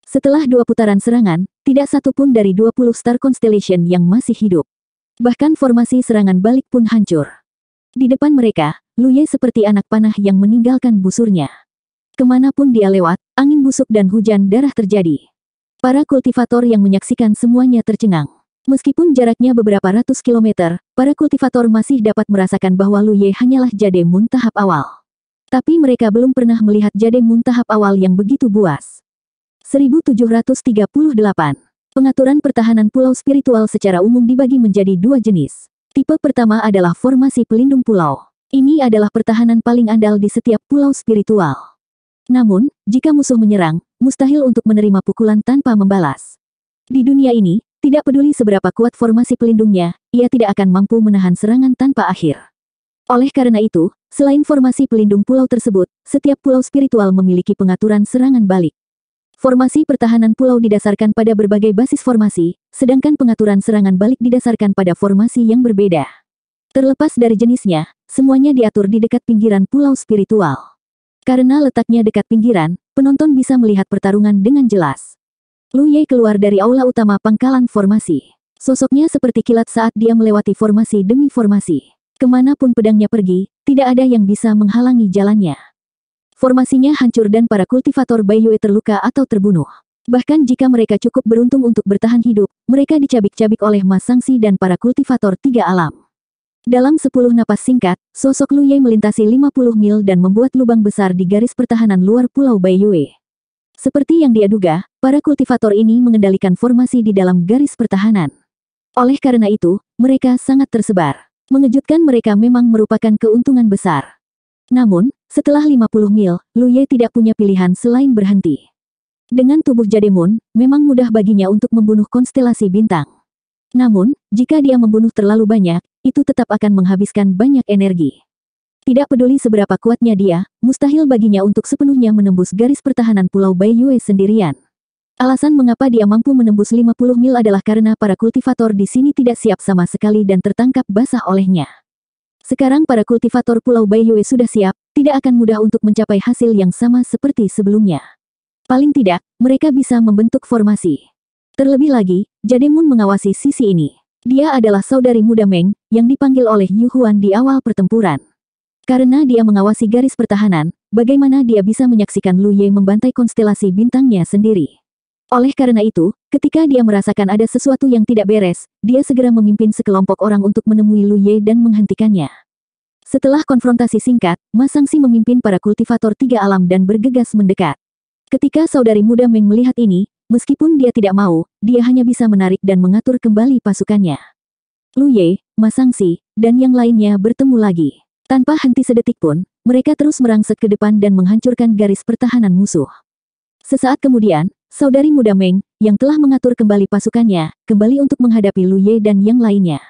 Setelah 2 putaran serangan, tidak satu pun dari 20 Star Constellation yang masih hidup. Bahkan formasi serangan balik pun hancur. Di depan mereka, Lu Ye seperti anak panah yang meninggalkan busurnya. Kemanapun dia lewat, angin busuk dan hujan darah terjadi. Para kultivator yang menyaksikan semuanya tercengang. Meskipun jaraknya beberapa ratus kilometer, para kultivator masih dapat merasakan bahwa Lu Ye hanyalah Jademun tahap awal. Tapi mereka belum pernah melihat Jademun tahap awal yang begitu buas. 1738. Pengaturan pertahanan pulau spiritual secara umum dibagi menjadi 2 jenis. Tipe pertama adalah formasi pelindung pulau. Ini adalah pertahanan paling andal di setiap pulau spiritual. Namun, jika musuh menyerang, mustahil untuk menerima pukulan tanpa membalas. Di dunia ini, tidak peduli seberapa kuat formasi pelindungnya, ia tidak akan mampu menahan serangan tanpa akhir. Oleh karena itu, selain formasi pelindung pulau tersebut, setiap pulau spiritual memiliki pengaturan serangan balik. Formasi pertahanan pulau didasarkan pada berbagai basis formasi, sedangkan pengaturan serangan balik didasarkan pada formasi yang berbeda. Terlepas dari jenisnya, semuanya diatur di dekat pinggiran pulau spiritual. Karena letaknya dekat pinggiran, penonton bisa melihat pertarungan dengan jelas. Lu Ye keluar dari aula utama pangkalan formasi. Sosoknya seperti kilat saat dia melewati formasi demi formasi. Kemanapun pedangnya pergi, tidak ada yang bisa menghalangi jalannya. Formasinya hancur dan para kultivator Baiyue terluka atau terbunuh. Bahkan jika mereka cukup beruntung untuk bertahan hidup, mereka dicabik-cabik oleh Ma Sangsi dan para kultivator tiga alam. Dalam 10 napas singkat, sosok Lu Ye melintasi 50 mil dan membuat lubang besar di garis pertahanan luar Pulau Baiyue. Seperti yang dia duga, para kultivator ini mengendalikan formasi di dalam garis pertahanan. Oleh karena itu, mereka sangat tersebar. Mengejutkan mereka memang merupakan keuntungan besar. Namun, setelah 50 mil, Lu Ye tidak punya pilihan selain berhenti. Dengan tubuh Jademun, memang mudah baginya untuk membunuh konstelasi bintang. Namun, jika dia membunuh terlalu banyak, itu tetap akan menghabiskan banyak energi. Tidak peduli seberapa kuatnya dia, mustahil baginya untuk sepenuhnya menembus garis pertahanan Pulau Baiyue sendirian. Alasan mengapa dia mampu menembus 50 mil adalah karena para kultivator di sini tidak siap sama sekali dan tertangkap basah olehnya. Sekarang para kultivator Pulau Baiyue sudah siap, tidak akan mudah untuk mencapai hasil yang sama seperti sebelumnya. Paling tidak, mereka bisa membentuk formasi. Terlebih lagi, Jademun mengawasi sisi ini. Dia adalah saudari muda Meng, yang dipanggil oleh Yu Huan di awal pertempuran. Karena dia mengawasi garis pertahanan, bagaimana dia bisa menyaksikan Lu Ye membantai konstelasi bintangnya sendiri. Oleh karena itu, ketika dia merasakan ada sesuatu yang tidak beres, dia segera memimpin sekelompok orang untuk menemui Lu Ye dan menghentikannya. Setelah konfrontasi singkat, Ma Sangsi memimpin para kultivator tiga alam dan bergegas mendekat. Ketika saudari muda Meng melihat ini, meskipun dia tidak mau, dia hanya bisa menarik dan mengatur kembali pasukannya. Lu Ye, Ma Sangsi, dan yang lainnya bertemu lagi. Tanpa henti sedetik pun, mereka terus merangsek ke depan dan menghancurkan garis pertahanan musuh. Sesaat kemudian, saudari muda Meng, yang telah mengatur kembali pasukannya, kembali untuk menghadapi Lu Ye dan yang lainnya.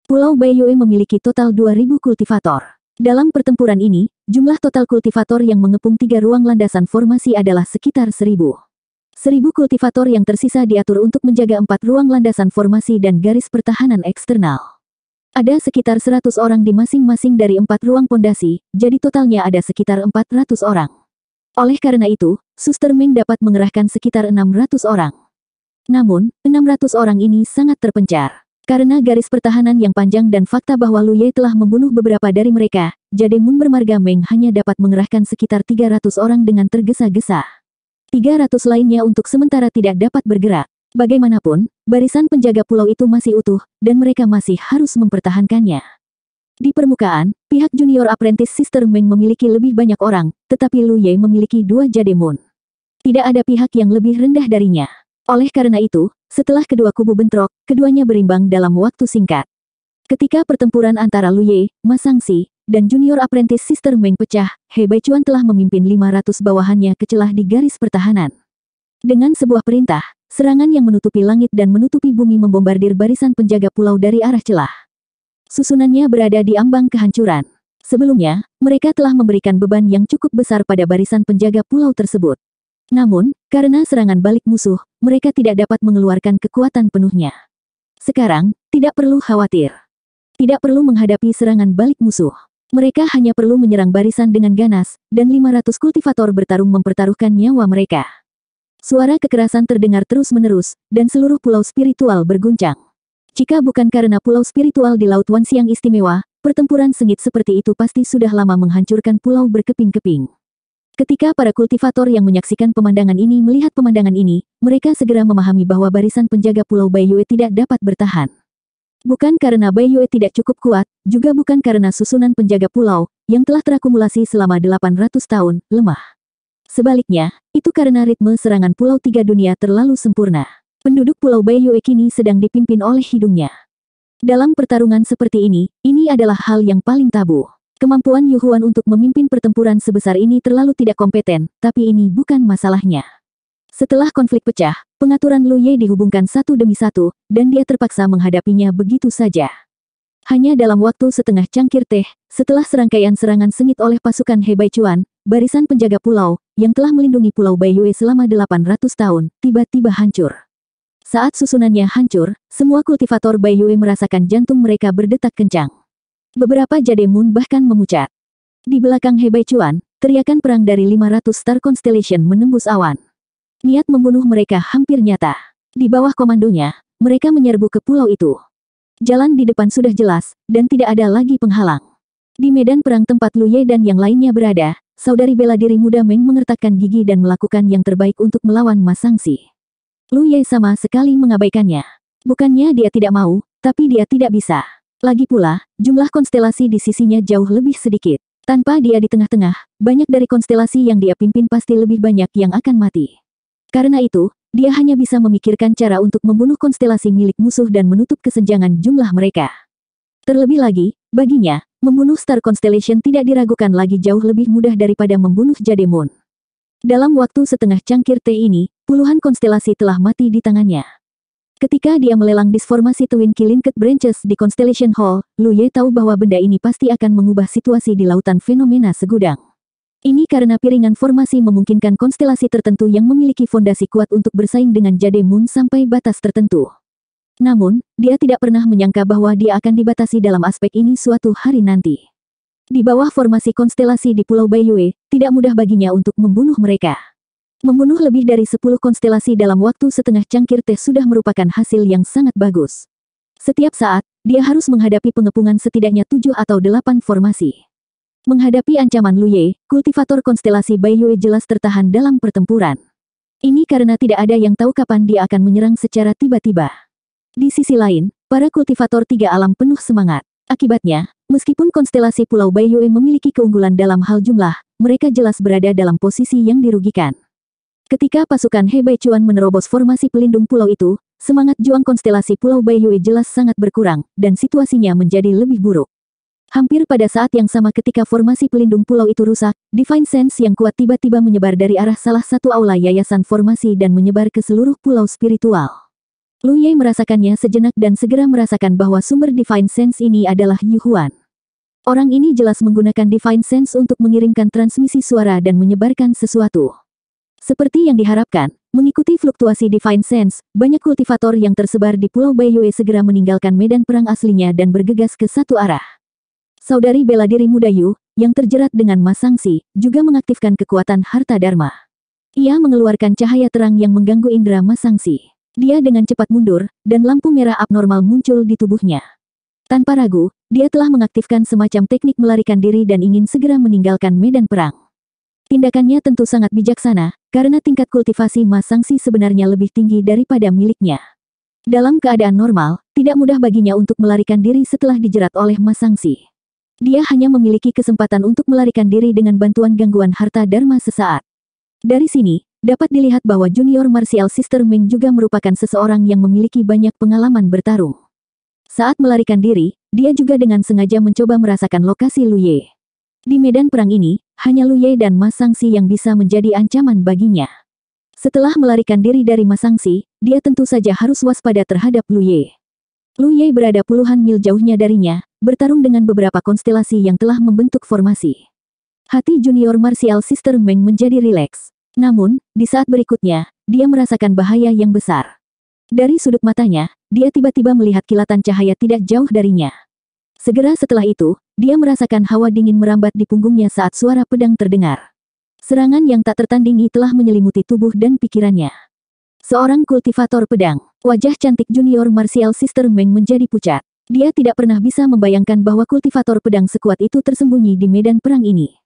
Pulau Baiyue memiliki total 2.000 kultivator. Dalam pertempuran ini, jumlah total kultivator yang mengepung 3 ruang landasan formasi adalah sekitar 1.000. 1.000 kultivator yang tersisa diatur untuk menjaga 4 ruang landasan formasi dan garis pertahanan eksternal. Ada sekitar 100 orang di masing-masing dari 4 ruang pondasi, jadi totalnya ada sekitar 400 orang. Oleh karena itu, Suster Meng dapat mengerahkan sekitar 600 orang. Namun, 600 orang ini sangat terpencar. Karena garis pertahanan yang panjang dan fakta bahwa Lu Ye telah membunuh beberapa dari mereka, Jademun bermarga Meng hanya dapat mengerahkan sekitar 300 orang dengan tergesa-gesa. 300 lainnya untuk sementara tidak dapat bergerak. Bagaimanapun, barisan penjaga pulau itu masih utuh, dan mereka masih harus mempertahankannya. Di permukaan, pihak junior apprentice Sister Meng memiliki lebih banyak orang, tetapi Lu Ye memiliki 2 Jademun. Tidak ada pihak yang lebih rendah darinya. Oleh karena itu, setelah kedua kubu bentrok, keduanya berimbang dalam waktu singkat. Ketika pertempuran antara Lu Ye, Ma Sangsi, dan junior apprentice Sister Meng pecah, He Baichuan telah memimpin 500 bawahannya ke celah di garis pertahanan. Dengan sebuah perintah, serangan yang menutupi langit dan menutupi bumi membombardir barisan penjaga pulau dari arah celah. Susunannya berada di ambang kehancuran. Sebelumnya, mereka telah memberikan beban yang cukup besar pada barisan penjaga pulau tersebut. Namun, karena serangan balik musuh, mereka tidak dapat mengeluarkan kekuatan penuhnya. Sekarang, tidak perlu khawatir. Tidak perlu menghadapi serangan balik musuh. Mereka hanya perlu menyerang barisan dengan ganas, dan 500 kultivator bertarung mempertaruhkan nyawa mereka. Suara kekerasan terdengar terus-menerus, dan seluruh pulau spiritual berguncang. Jika bukan karena pulau spiritual di Laut Wan Siang istimewa, pertempuran sengit seperti itu pasti sudah lama menghancurkan pulau berkeping-keping. Ketika para kultivator yang menyaksikan pemandangan ini melihat pemandangan ini, mereka segera memahami bahwa barisan penjaga Pulau Baiyue tidak dapat bertahan. Bukan karena Baiyue tidak cukup kuat, juga bukan karena susunan penjaga pulau, yang telah terakumulasi selama 800 tahun, lemah. Sebaliknya, itu karena ritme serangan Pulau Tiga Dunia terlalu sempurna. Penduduk Pulau Baiyue kini sedang dipimpin oleh hidungnya. Dalam pertarungan seperti ini adalah hal yang paling tabu. Kemampuan Yu Huan untuk memimpin pertempuran sebesar ini terlalu tidak kompeten, tapi ini bukan masalahnya. Setelah konflik pecah, pengaturan Lu Ye dihubungkan satu demi satu, dan dia terpaksa menghadapinya begitu saja. Hanya dalam waktu setengah cangkir teh, setelah serangkaian serangan sengit oleh pasukan He Baichuan, barisan penjaga pulau, yang telah melindungi Pulau Baiyue selama 800 tahun, tiba-tiba hancur. Saat susunannya hancur, semua kultivator Baiyue merasakan jantung mereka berdetak kencang. Beberapa Jademun bahkan memucat. Di belakang He Baichuan, teriakan perang dari 500 Star Constellation menembus awan. Niat membunuh mereka hampir nyata. Di bawah komandonya, mereka menyerbu ke pulau itu. Jalan di depan sudah jelas, dan tidak ada lagi penghalang. Di medan perang tempat Lu Ye dan yang lainnya berada, saudari bela diri muda Meng mengertakkan gigi dan melakukan yang terbaik untuk melawan Ma Sangxi. Lu Ye sama sekali mengabaikannya. Bukannya dia tidak mau, tapi dia tidak bisa. Lagi pula, jumlah konstelasi di sisinya jauh lebih sedikit. Tanpa dia di tengah-tengah, banyak dari konstelasi yang dia pimpin pasti lebih banyak yang akan mati. Karena itu, dia hanya bisa memikirkan cara untuk membunuh konstelasi milik musuh dan menutup kesenjangan jumlah mereka. Terlebih lagi, baginya, membunuh Star Constellation tidak diragukan lagi jauh lebih mudah daripada membunuh Jade Moon. Dalam waktu setengah cangkir teh ini, puluhan konstelasi telah mati di tangannya. Ketika dia melelang disformasi Twin Kilinked Branches di Constellation Hall, Lu Ye tahu bahwa benda ini pasti akan mengubah situasi di lautan fenomena segudang. Ini karena piringan formasi memungkinkan konstelasi tertentu yang memiliki fondasi kuat untuk bersaing dengan Jade Moon sampai batas tertentu. Namun, dia tidak pernah menyangka bahwa dia akan dibatasi dalam aspek ini suatu hari nanti. Di bawah formasi konstelasi di Pulau Baiyue, tidak mudah baginya untuk membunuh mereka. Membunuh lebih dari 10 konstelasi dalam waktu setengah cangkir teh sudah merupakan hasil yang sangat bagus. Setiap saat, dia harus menghadapi pengepungan setidaknya 7 atau 8 formasi. Menghadapi ancaman Lu Ye, kultivator konstelasi Baiyue jelas tertahan dalam pertempuran. Ini karena tidak ada yang tahu kapan dia akan menyerang secara tiba-tiba. Di sisi lain, para kultivator tiga alam penuh semangat. Akibatnya, meskipun konstelasi Pulau Baiyue memiliki keunggulan dalam hal jumlah, mereka jelas berada dalam posisi yang dirugikan. Ketika pasukan He Baichuan menerobos formasi pelindung pulau itu, semangat juang konstelasi Pulau Baiyue jelas sangat berkurang, dan situasinya menjadi lebih buruk. Hampir pada saat yang sama ketika formasi pelindung pulau itu rusak, Divine Sense yang kuat tiba-tiba menyebar dari arah salah satu aula yayasan formasi dan menyebar ke seluruh pulau spiritual. Lu Ye merasakannya sejenak dan segera merasakan bahwa sumber Divine Sense ini adalah Yu Huan. Orang ini jelas menggunakan Divine Sense untuk mengirimkan transmisi suara dan menyebarkan sesuatu. Seperti yang diharapkan, mengikuti fluktuasi Divine Sense, banyak kultivator yang tersebar di Pulau Baiyue segera meninggalkan medan perang aslinya dan bergegas ke satu arah. Saudari bela diri muda Yu, yang terjerat dengan Ma Sangxi, juga mengaktifkan kekuatan harta dharma. Ia mengeluarkan cahaya terang yang mengganggu indera Ma Sangxi. Dia dengan cepat mundur, dan lampu merah abnormal muncul di tubuhnya. Tanpa ragu, dia telah mengaktifkan semacam teknik melarikan diri dan ingin segera meninggalkan medan perang. Tindakannya tentu sangat bijaksana, karena tingkat kultivasi Ma Sangxi sebenarnya lebih tinggi daripada miliknya. Dalam keadaan normal, tidak mudah baginya untuk melarikan diri setelah dijerat oleh Ma Sangxi. Dia hanya memiliki kesempatan untuk melarikan diri dengan bantuan gangguan harta dharma sesaat. Dari sini, dapat dilihat bahwa Junior Martial Sister Meng juga merupakan seseorang yang memiliki banyak pengalaman bertarung. Saat melarikan diri, dia juga dengan sengaja mencoba merasakan lokasi Lu Ye. Di medan perang ini, hanya Lu Ye dan Ma Sangxi yang bisa menjadi ancaman baginya. Setelah melarikan diri dari Ma Sangxi, dia tentu saja harus waspada terhadap Lu Ye. Lu Ye berada puluhan mil jauhnya darinya, bertarung dengan beberapa konstelasi yang telah membentuk formasi. Hati Junior Martial Sister Meng menjadi rileks. Namun, di saat berikutnya, dia merasakan bahaya yang besar. Dari sudut matanya, dia tiba-tiba melihat kilatan cahaya tidak jauh darinya. Segera setelah itu, dia merasakan hawa dingin merambat di punggungnya saat suara pedang terdengar. Serangan yang tak tertandingi telah menyelimuti tubuh dan pikirannya. Seorang kultivator pedang, wajah cantik Junior Martial Sister Meng menjadi pucat. Dia tidak pernah bisa membayangkan bahwa kultivator pedang sekuat itu tersembunyi di medan perang ini.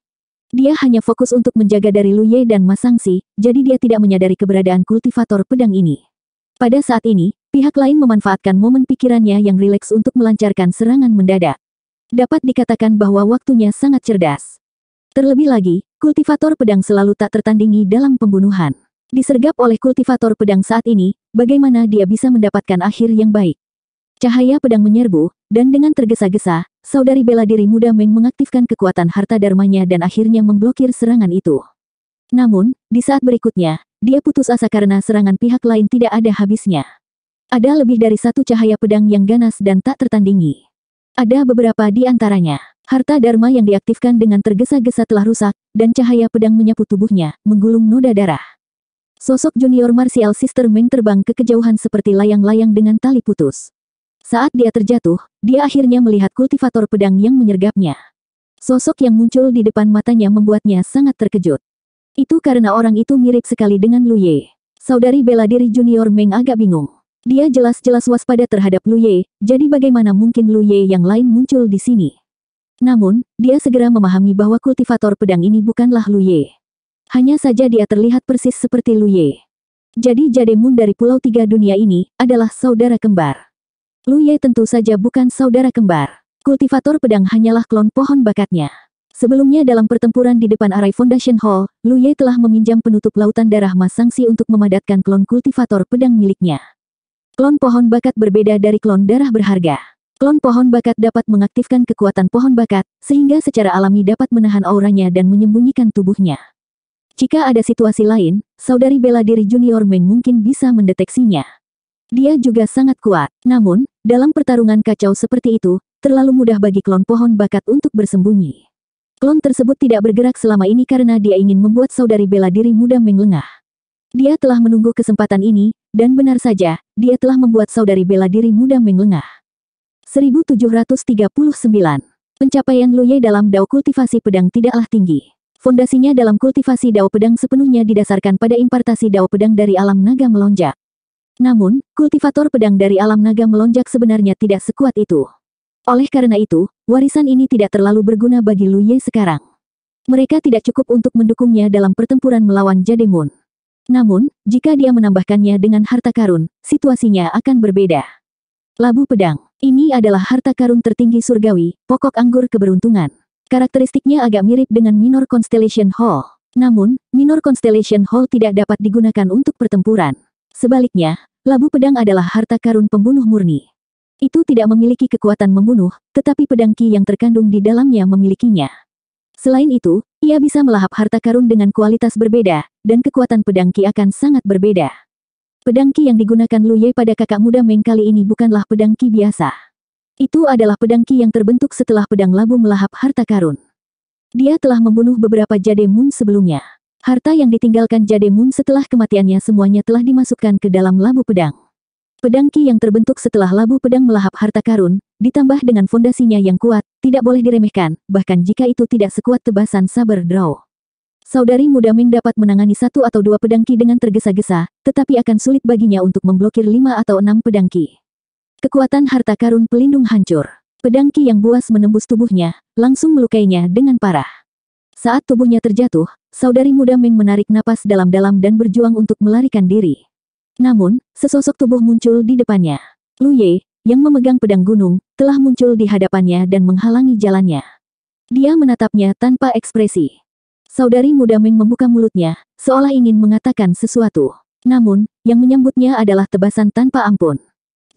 Dia hanya fokus untuk menjaga dari Lu Ye dan Ma Sangxi, jadi dia tidak menyadari keberadaan kultivator pedang ini. Pada saat ini, pihak lain memanfaatkan momen pikirannya yang rileks untuk melancarkan serangan mendadak. Dapat dikatakan bahwa waktunya sangat cerdas. Terlebih lagi, kultivator pedang selalu tak tertandingi dalam pembunuhan. Disergap oleh kultivator pedang saat ini, bagaimana dia bisa mendapatkan akhir yang baik? Cahaya pedang menyerbu, dan dengan tergesa-gesa, saudari bela diri muda Meng mengaktifkan kekuatan harta dharmanya dan akhirnya memblokir serangan itu. Namun, di saat berikutnya, dia putus asa karena serangan pihak lain tidak ada habisnya. Ada lebih dari satu cahaya pedang yang ganas dan tak tertandingi. Ada beberapa di antaranya. Harta dharma yang diaktifkan dengan tergesa-gesa telah rusak, dan cahaya pedang menyapu tubuhnya, menggulung noda darah. Sosok Junior Martial Sister Meng terbang ke kejauhan seperti layang-layang dengan tali putus. Saat dia terjatuh, dia akhirnya melihat kultivator pedang yang menyergapnya. Sosok yang muncul di depan matanya membuatnya sangat terkejut. Itu karena orang itu mirip sekali dengan Lu Ye. Saudari bela diri Junior Meng agak bingung. Dia jelas-jelas waspada terhadap Lu Ye, jadi bagaimana mungkin Lu Ye yang lain muncul di sini? Namun, dia segera memahami bahwa kultivator pedang ini bukanlah Lu Ye. Hanya saja dia terlihat persis seperti Lu Ye. Jadi Jademun dari Pulau Tiga Dunia ini adalah saudara kembar. Lu Ye tentu saja bukan saudara kembar. Kultivator pedang hanyalah klon pohon bakatnya. Sebelumnya dalam pertempuran di depan Arai Foundation Hall, Lu Ye telah meminjam penutup lautan darah Mas Sangsi untuk memadatkan klon kultivator pedang miliknya. Klon pohon bakat berbeda dari klon darah berharga. Klon pohon bakat dapat mengaktifkan kekuatan pohon bakat, sehingga secara alami dapat menahan auranya dan menyembunyikan tubuhnya. Jika ada situasi lain, saudari bela diri Junior Meng mungkin bisa mendeteksinya. Dia juga sangat kuat, namun, dalam pertarungan kacau seperti itu, terlalu mudah bagi klon pohon bakat untuk bersembunyi. Klon tersebut tidak bergerak selama ini karena dia ingin membuat saudari bela diri muda Meng lengah. Dia telah menunggu kesempatan ini, dan benar saja, dia telah membuat saudari bela diri muda Meng lengah. 1739. Pencapaian Lu Ye dalam dao kultivasi pedang tidaklah tinggi. Fondasinya dalam kultivasi dao pedang sepenuhnya didasarkan pada impartasi dao pedang dari alam naga melonjak. Namun, kultivator pedang dari alam naga melonjak sebenarnya tidak sekuat itu. Oleh karena itu, warisan ini tidak terlalu berguna bagi Lu Ye sekarang. Mereka tidak cukup untuk mendukungnya dalam pertempuran melawan Jademun. Namun, jika dia menambahkannya dengan harta karun, situasinya akan berbeda. Labu pedang. Ini adalah harta karun tertinggi surgawi, pokok anggur keberuntungan. Karakteristiknya agak mirip dengan Minor Constellation Hall. Namun, Minor Constellation Hall tidak dapat digunakan untuk pertempuran. Sebaliknya, labu pedang adalah harta karun pembunuh murni. Itu tidak memiliki kekuatan membunuh, tetapi pedang ki yang terkandung di dalamnya memilikinya. Selain itu, ia bisa melahap harta karun dengan kualitas berbeda, dan kekuatan pedang ki akan sangat berbeda. Pedang ki yang digunakan Lu Ye pada kakak muda Meng kali ini bukanlah pedang ki biasa. Itu adalah pedang ki yang terbentuk setelah pedang labu melahap harta karun. Dia telah membunuh beberapa Jademun sebelumnya. Harta yang ditinggalkan Jademun setelah kematiannya semuanya telah dimasukkan ke dalam labu pedang. Pedang ki yang terbentuk setelah labu pedang melahap harta karun, ditambah dengan fondasinya yang kuat, tidak boleh diremehkan, bahkan jika itu tidak sekuat tebasan saber draw. Saudari muda Meng dapat menangani 1 atau 2 pedang ki dengan tergesa-gesa, tetapi akan sulit baginya untuk memblokir 5 atau 6 pedang ki. Kekuatan harta karun pelindung hancur. Pedang ki yang buas menembus tubuhnya, langsung melukainya dengan parah. Saat tubuhnya terjatuh, saudari muda Meng menarik napas dalam-dalam dan berjuang untuk melarikan diri. Namun, sesosok tubuh muncul di depannya. Lu Ye, yang memegang pedang gunung, telah muncul di hadapannya dan menghalangi jalannya. Dia menatapnya tanpa ekspresi. Saudari muda Meng membuka mulutnya, seolah ingin mengatakan sesuatu. Namun, yang menyambutnya adalah tebasan tanpa ampun.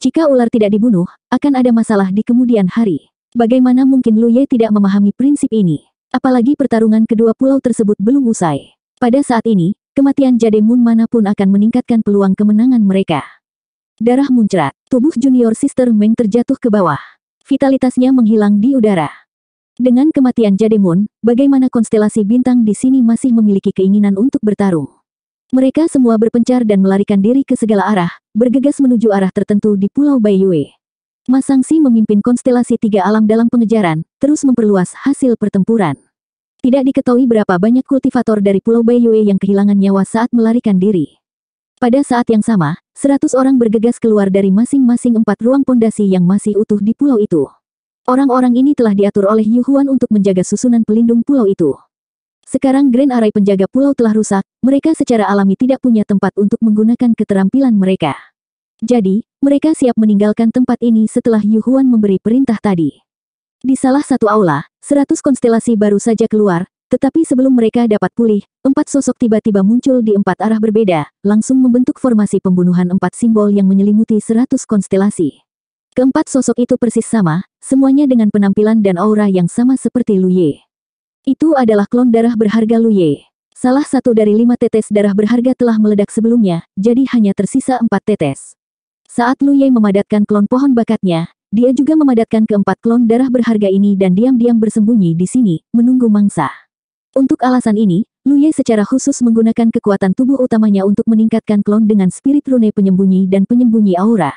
Jika ular tidak dibunuh, akan ada masalah di kemudian hari. Bagaimana mungkin Lu Ye tidak memahami prinsip ini? Apalagi pertarungan kedua pulau tersebut belum usai. Pada saat ini, kematian Jademun manapun akan meningkatkan peluang kemenangan mereka. Darah muncrat. Tubuh junior sister Meng terjatuh ke bawah. Vitalitasnya menghilang di udara. Dengan kematian Jademun, bagaimana konstelasi bintang di sini masih memiliki keinginan untuk bertarung? Mereka semua berpencar dan melarikan diri ke segala arah, bergegas menuju arah tertentu di Pulau Baiyue. Mas Sangsi memimpin konstelasi 3 alam dalam pengejaran, terus memperluas hasil pertempuran. Tidak diketahui berapa banyak kultivator dari Pulau Baiyue yang kehilangan nyawa saat melarikan diri. Pada saat yang sama, 100 orang bergegas keluar dari masing-masing 4 ruang pondasi yang masih utuh di pulau itu. Orang-orang ini telah diatur oleh Yu Huan untuk menjaga susunan pelindung pulau itu. Sekarang Grand Array penjaga pulau telah rusak, mereka secara alami tidak punya tempat untuk menggunakan keterampilan mereka. Jadi, mereka siap meninggalkan tempat ini setelah Yu Huan memberi perintah tadi. Di salah satu aula, 100 konstelasi baru saja keluar, tetapi sebelum mereka dapat pulih, 4 sosok tiba-tiba muncul di 4 arah berbeda, langsung membentuk formasi pembunuhan 4 simbol yang menyelimuti 100 konstelasi. Keempat sosok itu persis sama, semuanya dengan penampilan dan aura yang sama seperti Lu Ye. Itu adalah klon darah berharga Lu Ye. Salah satu dari 5 tetes darah berharga telah meledak sebelumnya, jadi hanya tersisa 4 tetes. Saat Lu Ye memadatkan klon pohon bakatnya, dia juga memadatkan keempat klon darah berharga ini dan diam-diam bersembunyi di sini, menunggu mangsa. Untuk alasan ini, Lu Ye secara khusus menggunakan kekuatan tubuh utamanya untuk meningkatkan klon dengan spirit rune penyembunyi dan penyembunyi aura.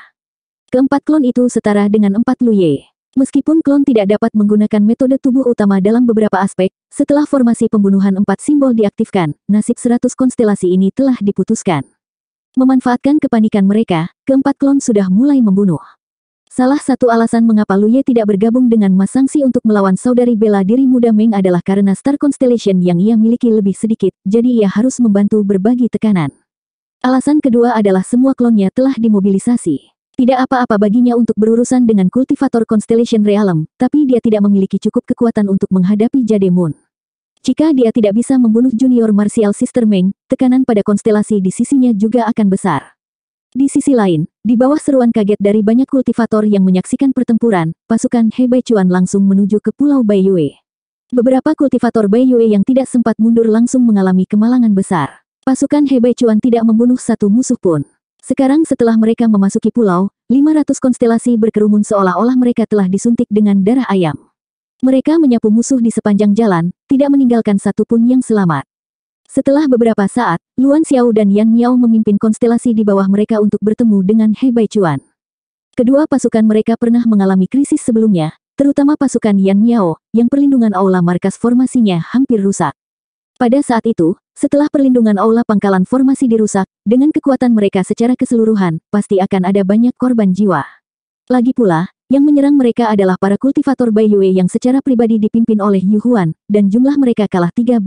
Keempat klon itu setara dengan 4 Lu Ye. Meskipun klon tidak dapat menggunakan metode tubuh utama dalam beberapa aspek, setelah formasi pembunuhan 4 simbol diaktifkan, nasib 100 konstelasi ini telah diputuskan. Memanfaatkan kepanikan mereka, keempat klon sudah mulai membunuh. Salah satu alasan mengapa Lu Ye tidak bergabung dengan Mas Sangsi untuk melawan saudari bela diri muda Meng adalah karena Star Constellation yang ia miliki lebih sedikit, jadi ia harus membantu berbagi tekanan. Alasan kedua adalah semua klonnya telah dimobilisasi. Tidak apa-apa baginya untuk berurusan dengan kultivator Constellation Realm, tapi dia tidak memiliki cukup kekuatan untuk menghadapi Jade Moon. Jika dia tidak bisa membunuh Junior Martial Sister Meng, tekanan pada konstelasi di sisinya juga akan besar. Di sisi lain, di bawah seruan kaget dari banyak kultivator yang menyaksikan pertempuran, pasukan He Baichuan langsung menuju ke Pulau Baiyue. Beberapa kultivator Baiyue yang tidak sempat mundur langsung mengalami kemalangan besar. Pasukan He Baichuan tidak membunuh satu musuh pun. Sekarang setelah mereka memasuki pulau, 500 konstelasi berkerumun seolah-olah mereka telah disuntik dengan darah ayam. Mereka menyapu musuh di sepanjang jalan, tidak meninggalkan satupun yang selamat. Setelah beberapa saat, Luan Xiao dan Yan Miao memimpin konstelasi di bawah mereka untuk bertemu dengan He Baichuan. Kedua pasukan mereka pernah mengalami krisis sebelumnya, terutama pasukan Yan Miao, yang perlindungan aula markas formasinya hampir rusak. Pada saat itu, setelah perlindungan aula pangkalan formasi dirusak, dengan kekuatan mereka secara keseluruhan, pasti akan ada banyak korban jiwa. Lagi pula, yang menyerang mereka adalah para kultivator Baiyue yang secara pribadi dipimpin oleh Yu Huan, dan jumlah mereka kalah 3-1.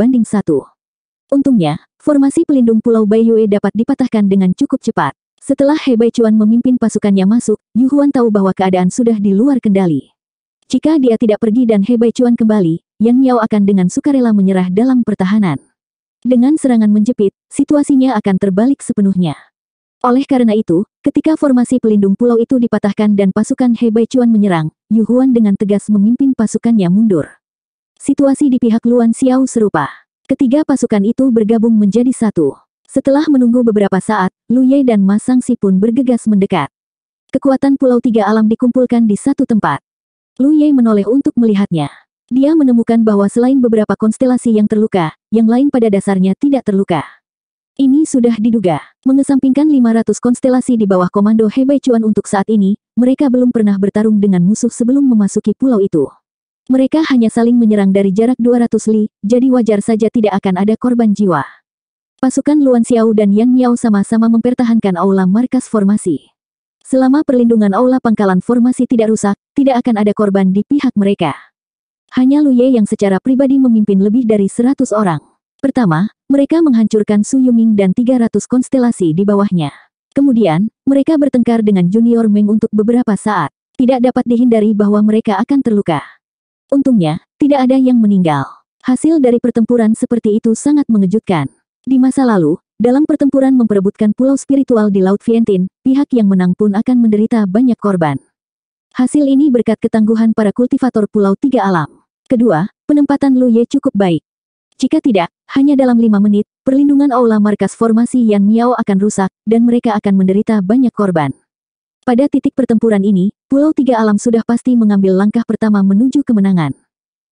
Untungnya, formasi pelindung Pulau Baiyue dapat dipatahkan dengan cukup cepat. Setelah He Baichuan memimpin pasukannya masuk, Yu Huan tahu bahwa keadaan sudah di luar kendali. Jika dia tidak pergi dan He Baichuan kembali, Yan Miao akan dengan sukarela menyerah dalam pertahanan. Dengan serangan menjepit, situasinya akan terbalik sepenuhnya. Oleh karena itu, ketika formasi pelindung pulau itu dipatahkan dan pasukan He Baichuan menyerang, Yu Huan dengan tegas memimpin pasukannya mundur. Situasi di pihak Luan Xiao serupa. Ketiga pasukan itu bergabung menjadi satu. Setelah menunggu beberapa saat, Lu Ye dan Mas Sangsi pun bergegas mendekat. Kekuatan Pulau Tiga Alam dikumpulkan di satu tempat. Lu Ye menoleh untuk melihatnya. Dia menemukan bahwa selain beberapa konstelasi yang terluka, yang lain pada dasarnya tidak terluka. Ini sudah diduga. Mengesampingkan 500 konstelasi di bawah komando He Baichuan untuk saat ini, mereka belum pernah bertarung dengan musuh sebelum memasuki pulau itu. Mereka hanya saling menyerang dari jarak 200 li, jadi wajar saja tidak akan ada korban jiwa. Pasukan Luan Xiao dan Yan Miao sama-sama mempertahankan aula markas formasi. Selama perlindungan aula pangkalan formasi tidak rusak, tidak akan ada korban di pihak mereka. Hanya Lu Ye yang secara pribadi memimpin lebih dari 100 orang. Pertama, mereka menghancurkan Su Yuming dan 300 konstelasi di bawahnya. Kemudian, mereka bertengkar dengan Junior Meng untuk beberapa saat. Tidak dapat dihindari bahwa mereka akan terluka. Untungnya, tidak ada yang meninggal. Hasil dari pertempuran seperti itu sangat mengejutkan. Di masa lalu, dalam pertempuran memperebutkan pulau spiritual di Laut Vientin, pihak yang menang pun akan menderita banyak korban. Hasil ini berkat ketangguhan para kultivator Pulau Tiga Alam. Kedua, penempatan Lu Ye cukup baik. Jika tidak, hanya dalam 5 menit, perlindungan aula markas formasi Yan Miao akan rusak, dan mereka akan menderita banyak korban. Pada titik pertempuran ini, Pulau Tiga Alam sudah pasti mengambil langkah pertama menuju kemenangan.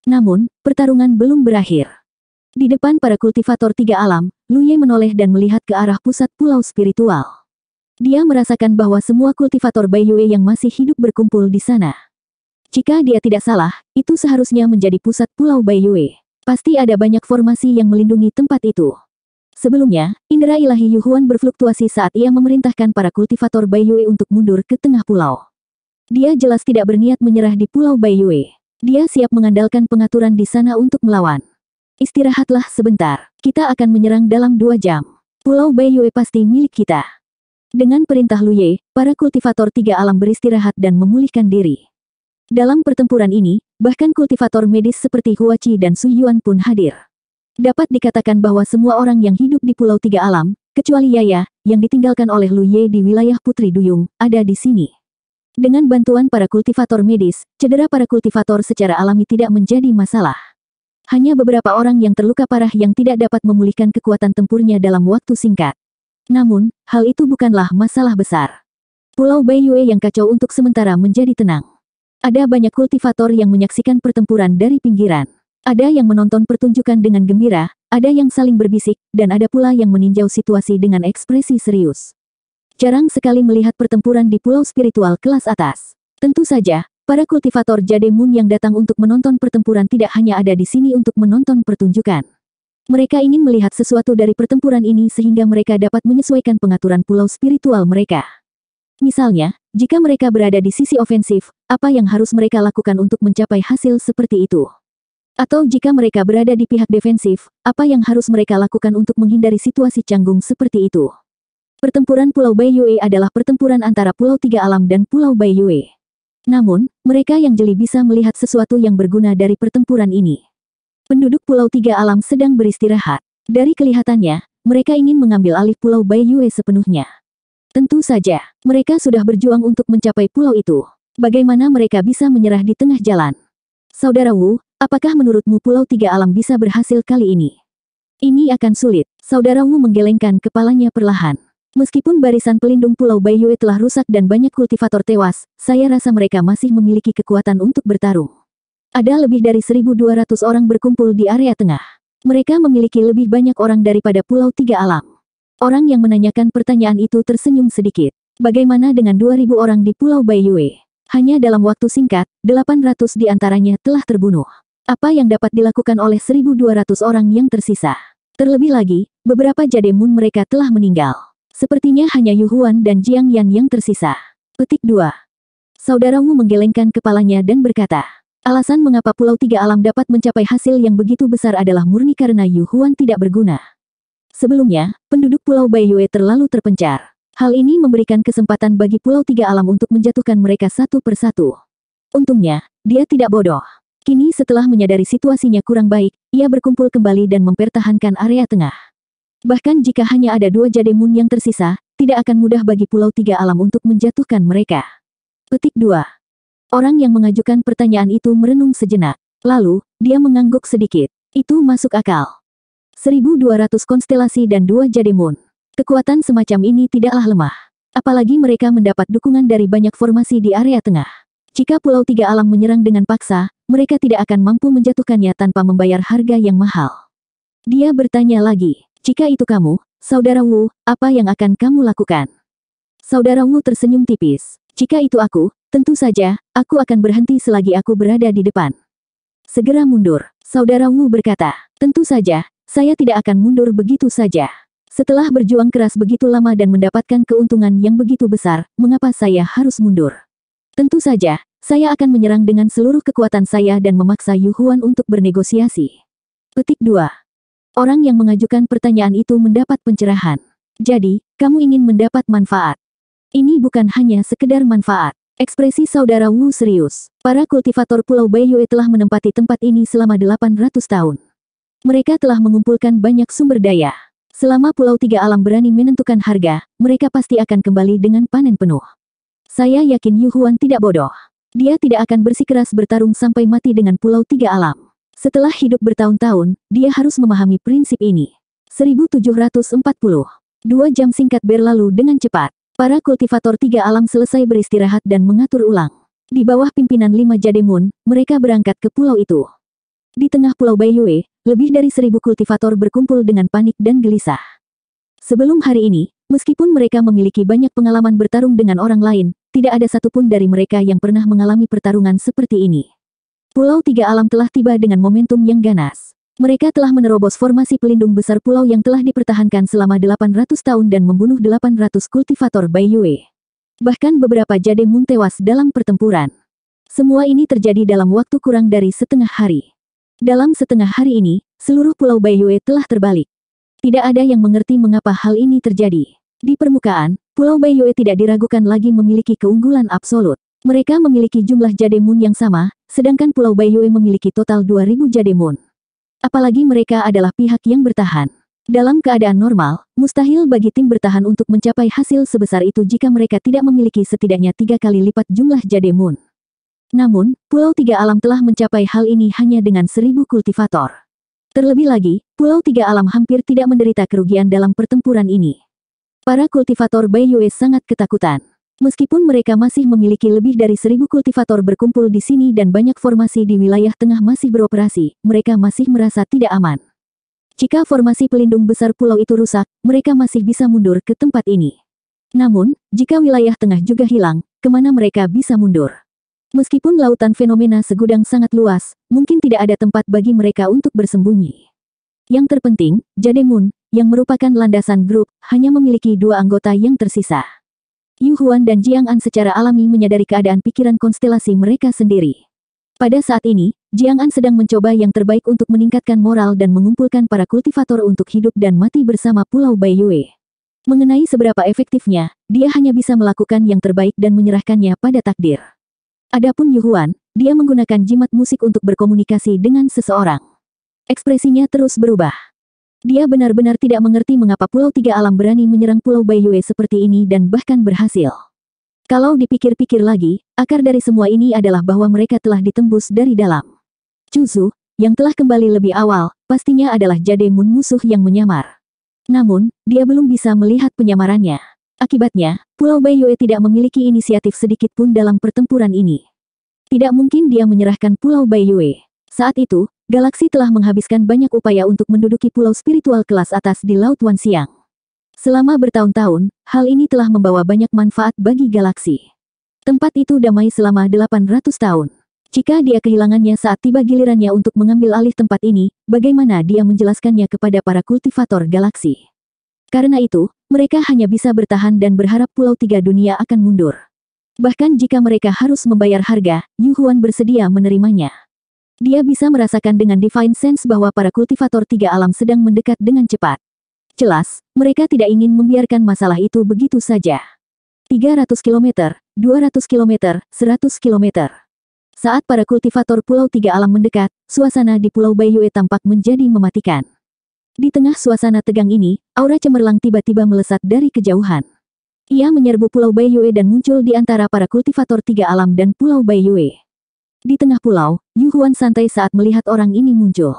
Namun, pertarungan belum berakhir. Di depan para kultivator Tiga Alam, Lu Ye menoleh dan melihat ke arah pusat pulau spiritual. Dia merasakan bahwa semua kultivator Baiyue yang masih hidup berkumpul di sana. Jika dia tidak salah, itu seharusnya menjadi pusat pulau Baiyue. Pasti ada banyak formasi yang melindungi tempat itu. Sebelumnya, indera ilahi Yu Huan berfluktuasi saat ia memerintahkan para kultivator Baiyue untuk mundur ke tengah pulau. Dia jelas tidak berniat menyerah di Pulau Baiyue. Dia siap mengandalkan pengaturan di sana untuk melawan. Istirahatlah sebentar, kita akan menyerang dalam 2 jam. Pulau Baiyue pasti milik kita. Dengan perintah Lu Ye, para kultivator Tiga Alam beristirahat dan memulihkan diri. Dalam pertempuran ini, bahkan kultivator medis seperti Hua Qi dan Su Yuan pun hadir. Dapat dikatakan bahwa semua orang yang hidup di Pulau Tiga Alam, kecuali Yaya, yang ditinggalkan oleh Lu Ye di wilayah Putri Duyung, ada di sini. Dengan bantuan para kultivator medis, cedera para kultivator secara alami tidak menjadi masalah. Hanya beberapa orang yang terluka parah yang tidak dapat memulihkan kekuatan tempurnya dalam waktu singkat. Namun, hal itu bukanlah masalah besar. Pulau Baiyue yang kacau untuk sementara menjadi tenang. Ada banyak kultivator yang menyaksikan pertempuran dari pinggiran. Ada yang menonton pertunjukan dengan gembira, ada yang saling berbisik, dan ada pula yang meninjau situasi dengan ekspresi serius. Jarang sekali melihat pertempuran di pulau spiritual kelas atas. Tentu saja, para kultivator Jade Moon yang datang untuk menonton pertempuran tidak hanya ada di sini untuk menonton pertunjukan. Mereka ingin melihat sesuatu dari pertempuran ini sehingga mereka dapat menyesuaikan pengaturan pulau spiritual mereka. Misalnya, Jika mereka berada di sisi ofensif, apa yang harus mereka lakukan untuk mencapai hasil seperti itu? Atau jika mereka berada di pihak defensif, apa yang harus mereka lakukan untuk menghindari situasi canggung seperti itu? Pertempuran Pulau Baiyue adalah pertempuran antara Pulau Tiga Alam dan Pulau Baiyue. Namun, mereka yang jeli bisa melihat sesuatu yang berguna dari pertempuran ini. Penduduk Pulau Tiga Alam sedang beristirahat. Dari kelihatannya, mereka ingin mengambil alih Pulau Baiyue sepenuhnya. Tentu saja, mereka sudah berjuang untuk mencapai pulau itu. Bagaimana mereka bisa menyerah di tengah jalan? Saudara Wu, apakah menurutmu Pulau Tiga Alam bisa berhasil kali ini? Ini akan sulit. Saudara Wu menggelengkan kepalanya perlahan. Meskipun barisan pelindung Pulau Baiyue telah rusak dan banyak kultivator tewas, saya rasa mereka masih memiliki kekuatan untuk bertarung. Ada lebih dari 1.200 orang berkumpul di area tengah. Mereka memiliki lebih banyak orang daripada Pulau Tiga Alam. Orang yang menanyakan pertanyaan itu tersenyum sedikit. Bagaimana dengan 2.000 orang di Pulau Baiyue? Hanya dalam waktu singkat, 800 di antaranya telah terbunuh. Apa yang dapat dilakukan oleh 1.200 orang yang tersisa? Terlebih lagi, beberapa jademun mereka telah meninggal. Sepertinya hanya Yu Huan dan Jiang Yan yang tersisa. Petik 2. Saudara Wu menggelengkan kepalanya dan berkata, alasan mengapa Pulau Tiga Alam dapat mencapai hasil yang begitu besar adalah murni karena Yu Huan tidak berguna. Sebelumnya, penduduk Pulau Baiyue terlalu terpencar. Hal ini memberikan kesempatan bagi Pulau Tiga Alam untuk menjatuhkan mereka satu persatu. Untungnya, dia tidak bodoh. Kini setelah menyadari situasinya kurang baik, ia berkumpul kembali dan mempertahankan area tengah. Bahkan jika hanya ada 2 jademun yang tersisa, tidak akan mudah bagi Pulau Tiga Alam untuk menjatuhkan mereka. Petik 2. Orang yang mengajukan pertanyaan itu merenung sejenak. Lalu, dia mengangguk sedikit. Itu masuk akal. 1.200 konstelasi dan 2 jademun. Kekuatan semacam ini tidaklah lemah. Apalagi mereka mendapat dukungan dari banyak formasi di area tengah. Jika Pulau Tiga Alam menyerang dengan paksa, mereka tidak akan mampu menjatuhkannya tanpa membayar harga yang mahal. Dia bertanya lagi, jika itu kamu, Saudara Wu, apa yang akan kamu lakukan? Saudara Wu tersenyum tipis. Jika itu aku, tentu saja, aku akan berhenti selagi aku berada di depan. Segera mundur, Saudara Wu berkata. Tentu saja, saya tidak akan mundur begitu saja. Setelah berjuang keras begitu lama dan mendapatkan keuntungan yang begitu besar, mengapa saya harus mundur? Tentu saja, saya akan menyerang dengan seluruh kekuatan saya dan memaksa Yu Huan untuk bernegosiasi. Petik 2. Orang yang mengajukan pertanyaan itu mendapat pencerahan. Jadi, kamu ingin mendapat manfaat. Ini bukan hanya sekedar manfaat. Ekspresi Saudara Wu serius. Para kultivator Pulau Baiyue telah menempati tempat ini selama 800 tahun. Mereka telah mengumpulkan banyak sumber daya. Selama Pulau Tiga Alam berani menentukan harga, mereka pasti akan kembali dengan panen penuh. Saya yakin Yu Huan tidak bodoh. Dia tidak akan bersikeras bertarung sampai mati dengan Pulau Tiga Alam. Setelah hidup bertahun-tahun, dia harus memahami prinsip ini. 1740. 2 jam singkat berlalu dengan cepat. Para kultivator Tiga Alam selesai beristirahat dan mengatur ulang. Di bawah pimpinan 5 jademun, mereka berangkat ke pulau itu. Di tengah Pulau Baiyue, lebih dari 1.000 kultivator berkumpul dengan panik dan gelisah. Sebelum hari ini, meskipun mereka memiliki banyak pengalaman bertarung dengan orang lain, tidak ada satupun dari mereka yang pernah mengalami pertarungan seperti ini. Pulau Tiga Alam telah tiba dengan momentum yang ganas. Mereka telah menerobos formasi pelindung besar pulau yang telah dipertahankan selama 800 tahun dan membunuh 800 kultivator Baiyue. Bahkan beberapa jademun tewas dalam pertempuran. Semua ini terjadi dalam waktu kurang dari setengah hari. Dalam setengah hari ini, seluruh Pulau Baiyue telah terbalik. Tidak ada yang mengerti mengapa hal ini terjadi. Di permukaan, Pulau Baiyue tidak diragukan lagi memiliki keunggulan absolut. Mereka memiliki jumlah jademun yang sama, sedangkan Pulau Baiyue memiliki total 2.000 jademun. Apalagi mereka adalah pihak yang bertahan. Dalam keadaan normal, mustahil bagi tim bertahan untuk mencapai hasil sebesar itu jika mereka tidak memiliki setidaknya 3 kali lipat jumlah jademun. Namun, Pulau Tiga Alam telah mencapai hal ini hanya dengan 1.000 kultivator. Terlebih lagi, Pulau Tiga Alam hampir tidak menderita kerugian dalam pertempuran ini. Para kultivator Baiyue sangat ketakutan. Meskipun mereka masih memiliki lebih dari 1.000 kultivator berkumpul di sini dan banyak formasi di wilayah tengah masih beroperasi, mereka masih merasa tidak aman. Jika formasi pelindung besar pulau itu rusak, mereka masih bisa mundur ke tempat ini. Namun, jika wilayah tengah juga hilang, kemana mereka bisa mundur? Meskipun lautan fenomena segudang sangat luas, mungkin tidak ada tempat bagi mereka untuk bersembunyi. Yang terpenting, Jademun, yang merupakan landasan grup, hanya memiliki 2 anggota yang tersisa. Yu Huan dan Jiang An secara alami menyadari keadaan pikiran konstelasi mereka sendiri. Pada saat ini, Jiang An sedang mencoba yang terbaik untuk meningkatkan moral dan mengumpulkan para kultivator untuk hidup dan mati bersama Pulau Baiyue. Mengenai seberapa efektifnya, dia hanya bisa melakukan yang terbaik dan menyerahkannya pada takdir. Adapun Yu Huan, dia menggunakan jimat musik untuk berkomunikasi dengan seseorang. Ekspresinya terus berubah. Dia benar-benar tidak mengerti mengapa Pulau Tiga Alam berani menyerang Pulau Baiyue seperti ini dan bahkan berhasil. Kalau dipikir-pikir lagi, akar dari semua ini adalah bahwa mereka telah ditembus dari dalam. Cuzu, yang telah kembali lebih awal, pastinya adalah Jademun musuh yang menyamar. Namun, dia belum bisa melihat penyamarannya. Akibatnya, Pulau Baiyue tidak memiliki inisiatif sedikit pun dalam pertempuran ini. Tidak mungkin dia menyerahkan Pulau Baiyue. Saat itu, galaksi telah menghabiskan banyak upaya untuk menduduki pulau spiritual kelas atas di Laut Wanxiang. Selama bertahun-tahun, hal ini telah membawa banyak manfaat bagi galaksi. Tempat itu damai selama 800 tahun. Jika dia kehilangannya saat tiba gilirannya untuk mengambil alih tempat ini, bagaimana dia menjelaskannya kepada para kultivator galaksi? Karena itu, mereka hanya bisa bertahan dan berharap Pulau Tiga Dunia akan mundur. Bahkan jika mereka harus membayar harga, Yu Huan bersedia menerimanya. Dia bisa merasakan dengan Divine Sense bahwa para kultivator Tiga Alam sedang mendekat dengan cepat. Jelas, mereka tidak ingin membiarkan masalah itu begitu saja. 300 km, 200 km, 100 km. Saat para kultivator Pulau Tiga Alam mendekat, suasana di Pulau Baiyue tampak menjadi mematikan. Di tengah suasana tegang ini, aura cemerlang tiba-tiba melesat dari kejauhan. Ia menyerbu Pulau Baiyue dan muncul di antara para kultivator Tiga Alam dan Pulau Baiyue. Di tengah pulau, Yu Huan santai saat melihat orang ini muncul.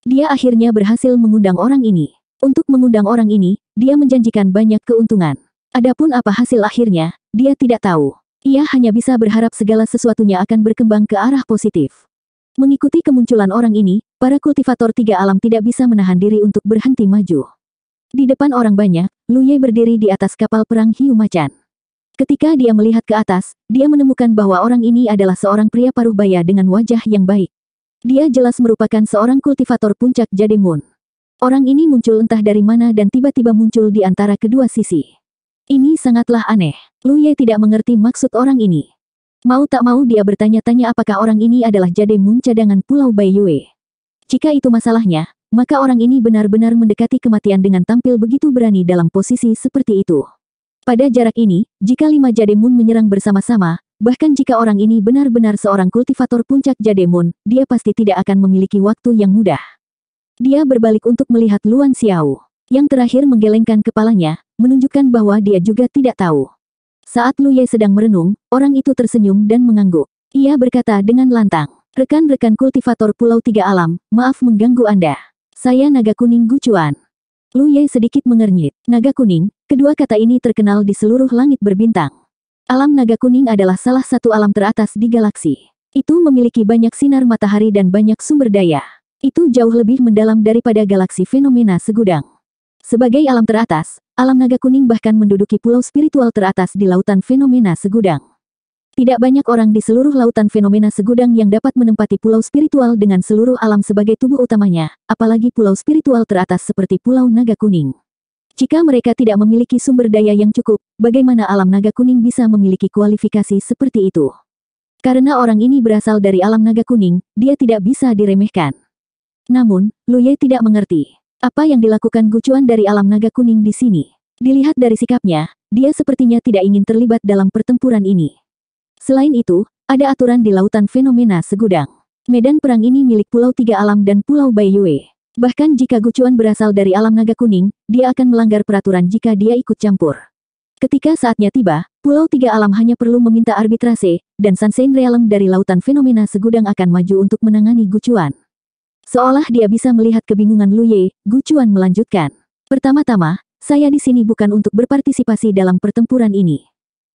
Dia akhirnya berhasil mengundang orang ini. Untuk mengundang orang ini, dia menjanjikan banyak keuntungan. Adapun apa hasil akhirnya, dia tidak tahu. Ia hanya bisa berharap segala sesuatunya akan berkembang ke arah positif. Mengikuti kemunculan orang ini, para kultivator Tiga Alam tidak bisa menahan diri untuk berhenti maju. Di depan orang banyak, Lu Ye berdiri di atas kapal perang hiu macan. Ketika dia melihat ke atas, dia menemukan bahwa orang ini adalah seorang pria paruh baya dengan wajah yang baik. Dia jelas merupakan seorang kultivator puncak Jademun. Orang ini muncul entah dari mana dan tiba-tiba muncul di antara kedua sisi. Ini sangatlah aneh. Lu Ye tidak mengerti maksud orang ini. Mau tak mau dia bertanya-tanya apakah orang ini adalah Jademun cadangan Pulau Baiyue. Jika itu masalahnya, maka orang ini benar-benar mendekati kematian dengan tampil begitu berani dalam posisi seperti itu. Pada jarak ini, jika 5 Jademun menyerang bersama-sama, bahkan jika orang ini benar-benar seorang kultivator puncak Jademun, dia pasti tidak akan memiliki waktu yang mudah. Dia berbalik untuk melihat Luan Xiao. Yang terakhir menggelengkan kepalanya, menunjukkan bahwa dia juga tidak tahu. Saat Lu Ye sedang merenung, orang itu tersenyum dan mengangguk. Ia berkata dengan lantang, "Rekan-rekan kultivator Pulau Tiga Alam, maaf mengganggu Anda. Saya Naga Kuning Gucuan." Lu Ye sedikit mengernyit. Naga Kuning, kedua kata ini terkenal di seluruh langit berbintang. Alam Naga Kuning adalah salah satu alam teratas di galaksi. Itu memiliki banyak sinar matahari dan banyak sumber daya. Itu jauh lebih mendalam daripada galaksi fenomena segudang. Sebagai alam teratas, alam Naga Kuning bahkan menduduki pulau spiritual teratas di lautan fenomena segudang. Tidak banyak orang di seluruh lautan fenomena segudang yang dapat menempati pulau spiritual dengan seluruh alam sebagai tubuh utamanya, apalagi pulau spiritual teratas seperti Pulau Naga Kuning. Jika mereka tidak memiliki sumber daya yang cukup, bagaimana alam Naga Kuning bisa memiliki kualifikasi seperti itu? Karena orang ini berasal dari alam Naga Kuning, dia tidak bisa diremehkan. Namun, Lu Ye tidak mengerti. Apa yang dilakukan Gucuan dari alam Naga Kuning di sini? Dilihat dari sikapnya, dia sepertinya tidak ingin terlibat dalam pertempuran ini. Selain itu, ada aturan di lautan fenomena segudang. Medan perang ini milik Pulau Tiga Alam dan Pulau Baiyue. Bahkan jika Gucuan berasal dari alam Naga Kuning, dia akan melanggar peraturan jika dia ikut campur. Ketika saatnya tiba, Pulau Tiga Alam hanya perlu meminta arbitrase, dan Sunshine Realm dari lautan fenomena segudang akan maju untuk menangani Gucuan. Seolah dia bisa melihat kebingungan Lu Ye, Gucuan melanjutkan. Pertama-tama, saya di sini bukan untuk berpartisipasi dalam pertempuran ini.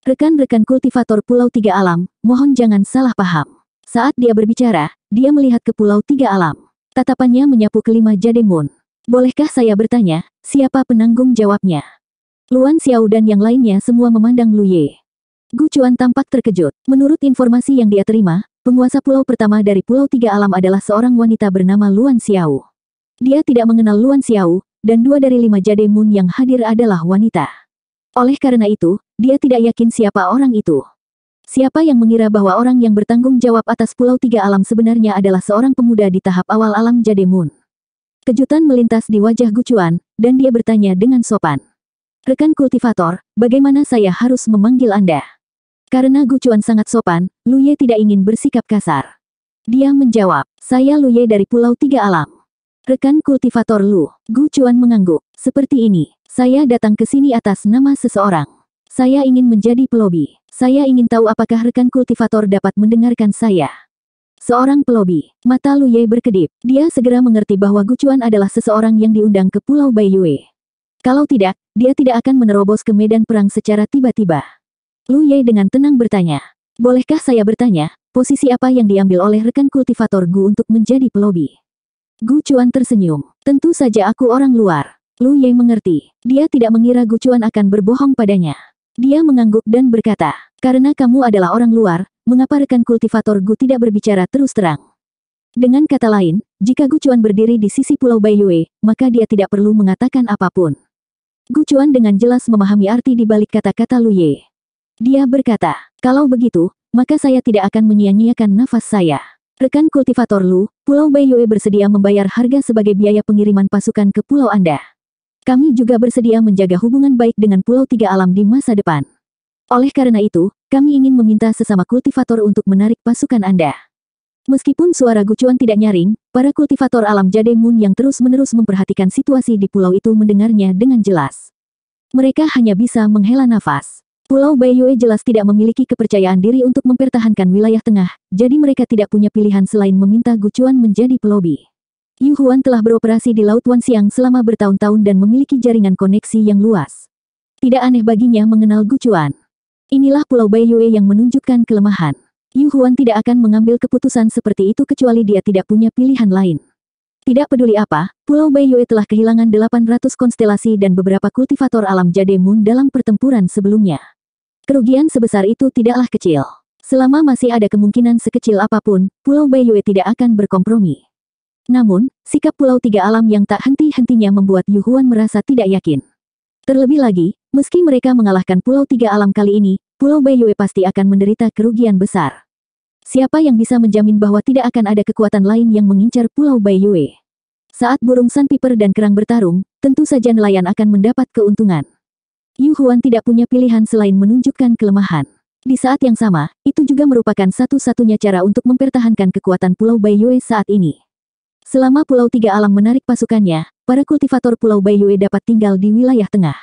Rekan-rekan kultivator Pulau Tiga Alam, mohon jangan salah paham. Saat dia berbicara, dia melihat ke Pulau Tiga Alam. Tatapannya menyapu kelima Jademun. Bolehkah saya bertanya, siapa penanggung jawabnya? Luan Xiao dan yang lainnya semua memandang Lu Ye. Gucuan tampak terkejut. Menurut informasi yang dia terima, penguasa pulau pertama dari Pulau Tiga Alam adalah seorang wanita bernama Luan Xiao. Dia tidak mengenal Luan Xiao, dan 2 dari 5 Jademun yang hadir adalah wanita. Oleh karena itu, dia tidak yakin siapa orang itu. Siapa yang mengira bahwa orang yang bertanggung jawab atas Pulau Tiga Alam sebenarnya adalah seorang pemuda di tahap awal alam Jademun. Kejutan melintas di wajah Gucuan, dan dia bertanya dengan sopan. Rekan kultivator, bagaimana saya harus memanggil Anda? Karena Gucuan sangat sopan, Lu Ye tidak ingin bersikap kasar. Dia menjawab, saya Lu Ye dari Pulau Tiga Alam. Rekan kultivator Lu, Gucuan mengangguk. Seperti ini, saya datang ke sini atas nama seseorang. Saya ingin menjadi pelobi. Saya ingin tahu apakah rekan kultivator dapat mendengarkan saya. Seorang pelobi. Mata Lu Ye berkedip. Dia segera mengerti bahwa Gucuan adalah seseorang yang diundang ke Pulau Baiyue. Kalau tidak, dia tidak akan menerobos ke medan perang secara tiba-tiba. Lu Ye dengan tenang bertanya. Bolehkah saya bertanya, posisi apa yang diambil oleh rekan kultivator Gu untuk menjadi pelobi? Gucuan tersenyum. Tentu saja aku orang luar. Lu Ye mengerti. Dia tidak mengira Gucuan akan berbohong padanya. Dia mengangguk dan berkata, karena kamu adalah orang luar, mengapa rekan kultivator Gu tidak berbicara terus terang? Dengan kata lain, jika Gucuan berdiri di sisi Pulau Baiyue, maka dia tidak perlu mengatakan apapun. Gucuan dengan jelas memahami arti di balik kata-kata Lu Ye. Dia berkata, kalau begitu, maka saya tidak akan menyia-nyiakan nafas saya. Rekan kultivator Lu, Pulau Baiyue bersedia membayar harga sebagai biaya pengiriman pasukan ke pulau Anda. Kami juga bersedia menjaga hubungan baik dengan Pulau Tiga Alam di masa depan. Oleh karena itu, kami ingin meminta sesama kultivator untuk menarik pasukan Anda. Meskipun suara Gucuan tidak nyaring, para kultivator alam Jademun yang terus-menerus memperhatikan situasi di pulau itu mendengarnya dengan jelas. Mereka hanya bisa menghela nafas. Pulau Baiyue jelas tidak memiliki kepercayaan diri untuk mempertahankan wilayah tengah, jadi mereka tidak punya pilihan selain meminta Gucuan menjadi pelobi. Yu Huan telah beroperasi di Laut Wanxiang selama bertahun-tahun dan memiliki jaringan koneksi yang luas. Tidak aneh baginya mengenal Gucuan. Inilah Pulau Baiyue yang menunjukkan kelemahan. Yu Huan tidak akan mengambil keputusan seperti itu kecuali dia tidak punya pilihan lain. Tidak peduli apa, Pulau Baiyue telah kehilangan 800 konstelasi dan beberapa kultivator alam Jademun dalam pertempuran sebelumnya. Kerugian sebesar itu tidaklah kecil. Selama masih ada kemungkinan sekecil apapun, Pulau Baiyue tidak akan berkompromi. Namun, sikap Pulau Tiga Alam yang tak henti-hentinya membuat Yu Huan merasa tidak yakin. Terlebih lagi, meski mereka mengalahkan Pulau Tiga Alam kali ini, Pulau Baiyue pasti akan menderita kerugian besar. Siapa yang bisa menjamin bahwa tidak akan ada kekuatan lain yang mengincar Pulau Baiyue? Saat burung sandpiper dan kerang bertarung, tentu saja nelayan akan mendapat keuntungan. Yu Huan tidak punya pilihan selain menunjukkan kelemahan. Di saat yang sama, itu juga merupakan satu-satunya cara untuk mempertahankan kekuatan Pulau Baiyue saat ini. Selama Pulau Tiga Alam menarik pasukannya, para kultivator Pulau Baiyue dapat tinggal di wilayah tengah.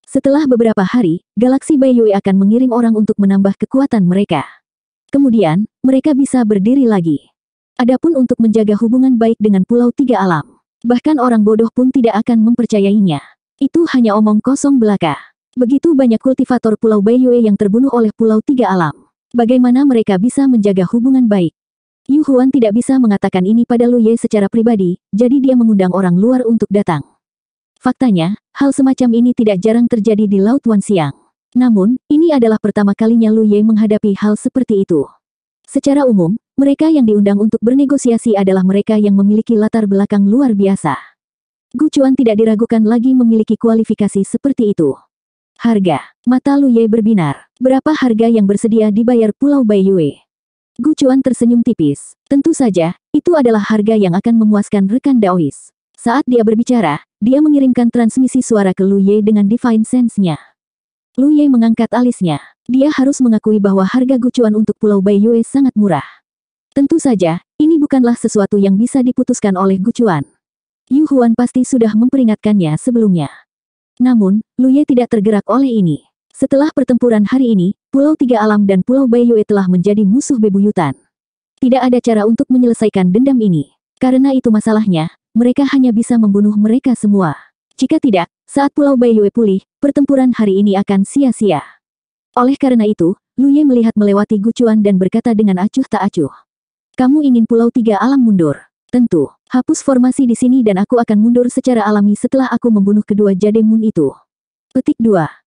Setelah beberapa hari, galaksi Baiyue akan mengirim orang untuk menambah kekuatan mereka. Kemudian, mereka bisa berdiri lagi. Adapun untuk menjaga hubungan baik dengan Pulau Tiga Alam, bahkan orang bodoh pun tidak akan mempercayainya. Itu hanya omong kosong belaka. Begitu banyak kultivator Pulau Baiyue yang terbunuh oleh Pulau Tiga Alam. Bagaimana mereka bisa menjaga hubungan baik? Yu Huan tidak bisa mengatakan ini pada Lu Ye secara pribadi, jadi dia mengundang orang luar untuk datang. Faktanya, hal semacam ini tidak jarang terjadi di Laut Wanxiang. Namun, ini adalah pertama kalinya Lu Ye menghadapi hal seperti itu. Secara umum, mereka yang diundang untuk bernegosiasi adalah mereka yang memiliki latar belakang luar biasa. Gucuan tidak diragukan lagi memiliki kualifikasi seperti itu. Harga. Mata Lu Ye berbinar. Berapa harga yang bersedia dibayar Pulau Baiyue? Gucuan tersenyum tipis. Tentu saja, itu adalah harga yang akan memuaskan rekan Daois. Saat dia berbicara, dia mengirimkan transmisi suara ke Lu Ye dengan Divine Sense-nya. Lu Ye mengangkat alisnya. Dia harus mengakui bahwa harga Gucuan untuk Pulau Baiyue sangat murah. Tentu saja, ini bukanlah sesuatu yang bisa diputuskan oleh Gucuan. Yu Huan pasti sudah memperingatkannya sebelumnya. Namun, Lu Ye tidak tergerak oleh ini. Setelah pertempuran hari ini, Pulau Tiga Alam dan Pulau Baiyue telah menjadi musuh bebuyutan. Tidak ada cara untuk menyelesaikan dendam ini. Karena itu masalahnya, mereka hanya bisa membunuh mereka semua. Jika tidak, saat Pulau Baiyue pulih, pertempuran hari ini akan sia-sia. Oleh karena itu, Lu Ye melihat melewati Gucuan dan berkata dengan acuh tak acuh. Kamu ingin Pulau Tiga Alam mundur? Tentu, hapus formasi di sini dan aku akan mundur secara alami setelah aku membunuh kedua Jademun itu. Petik 2.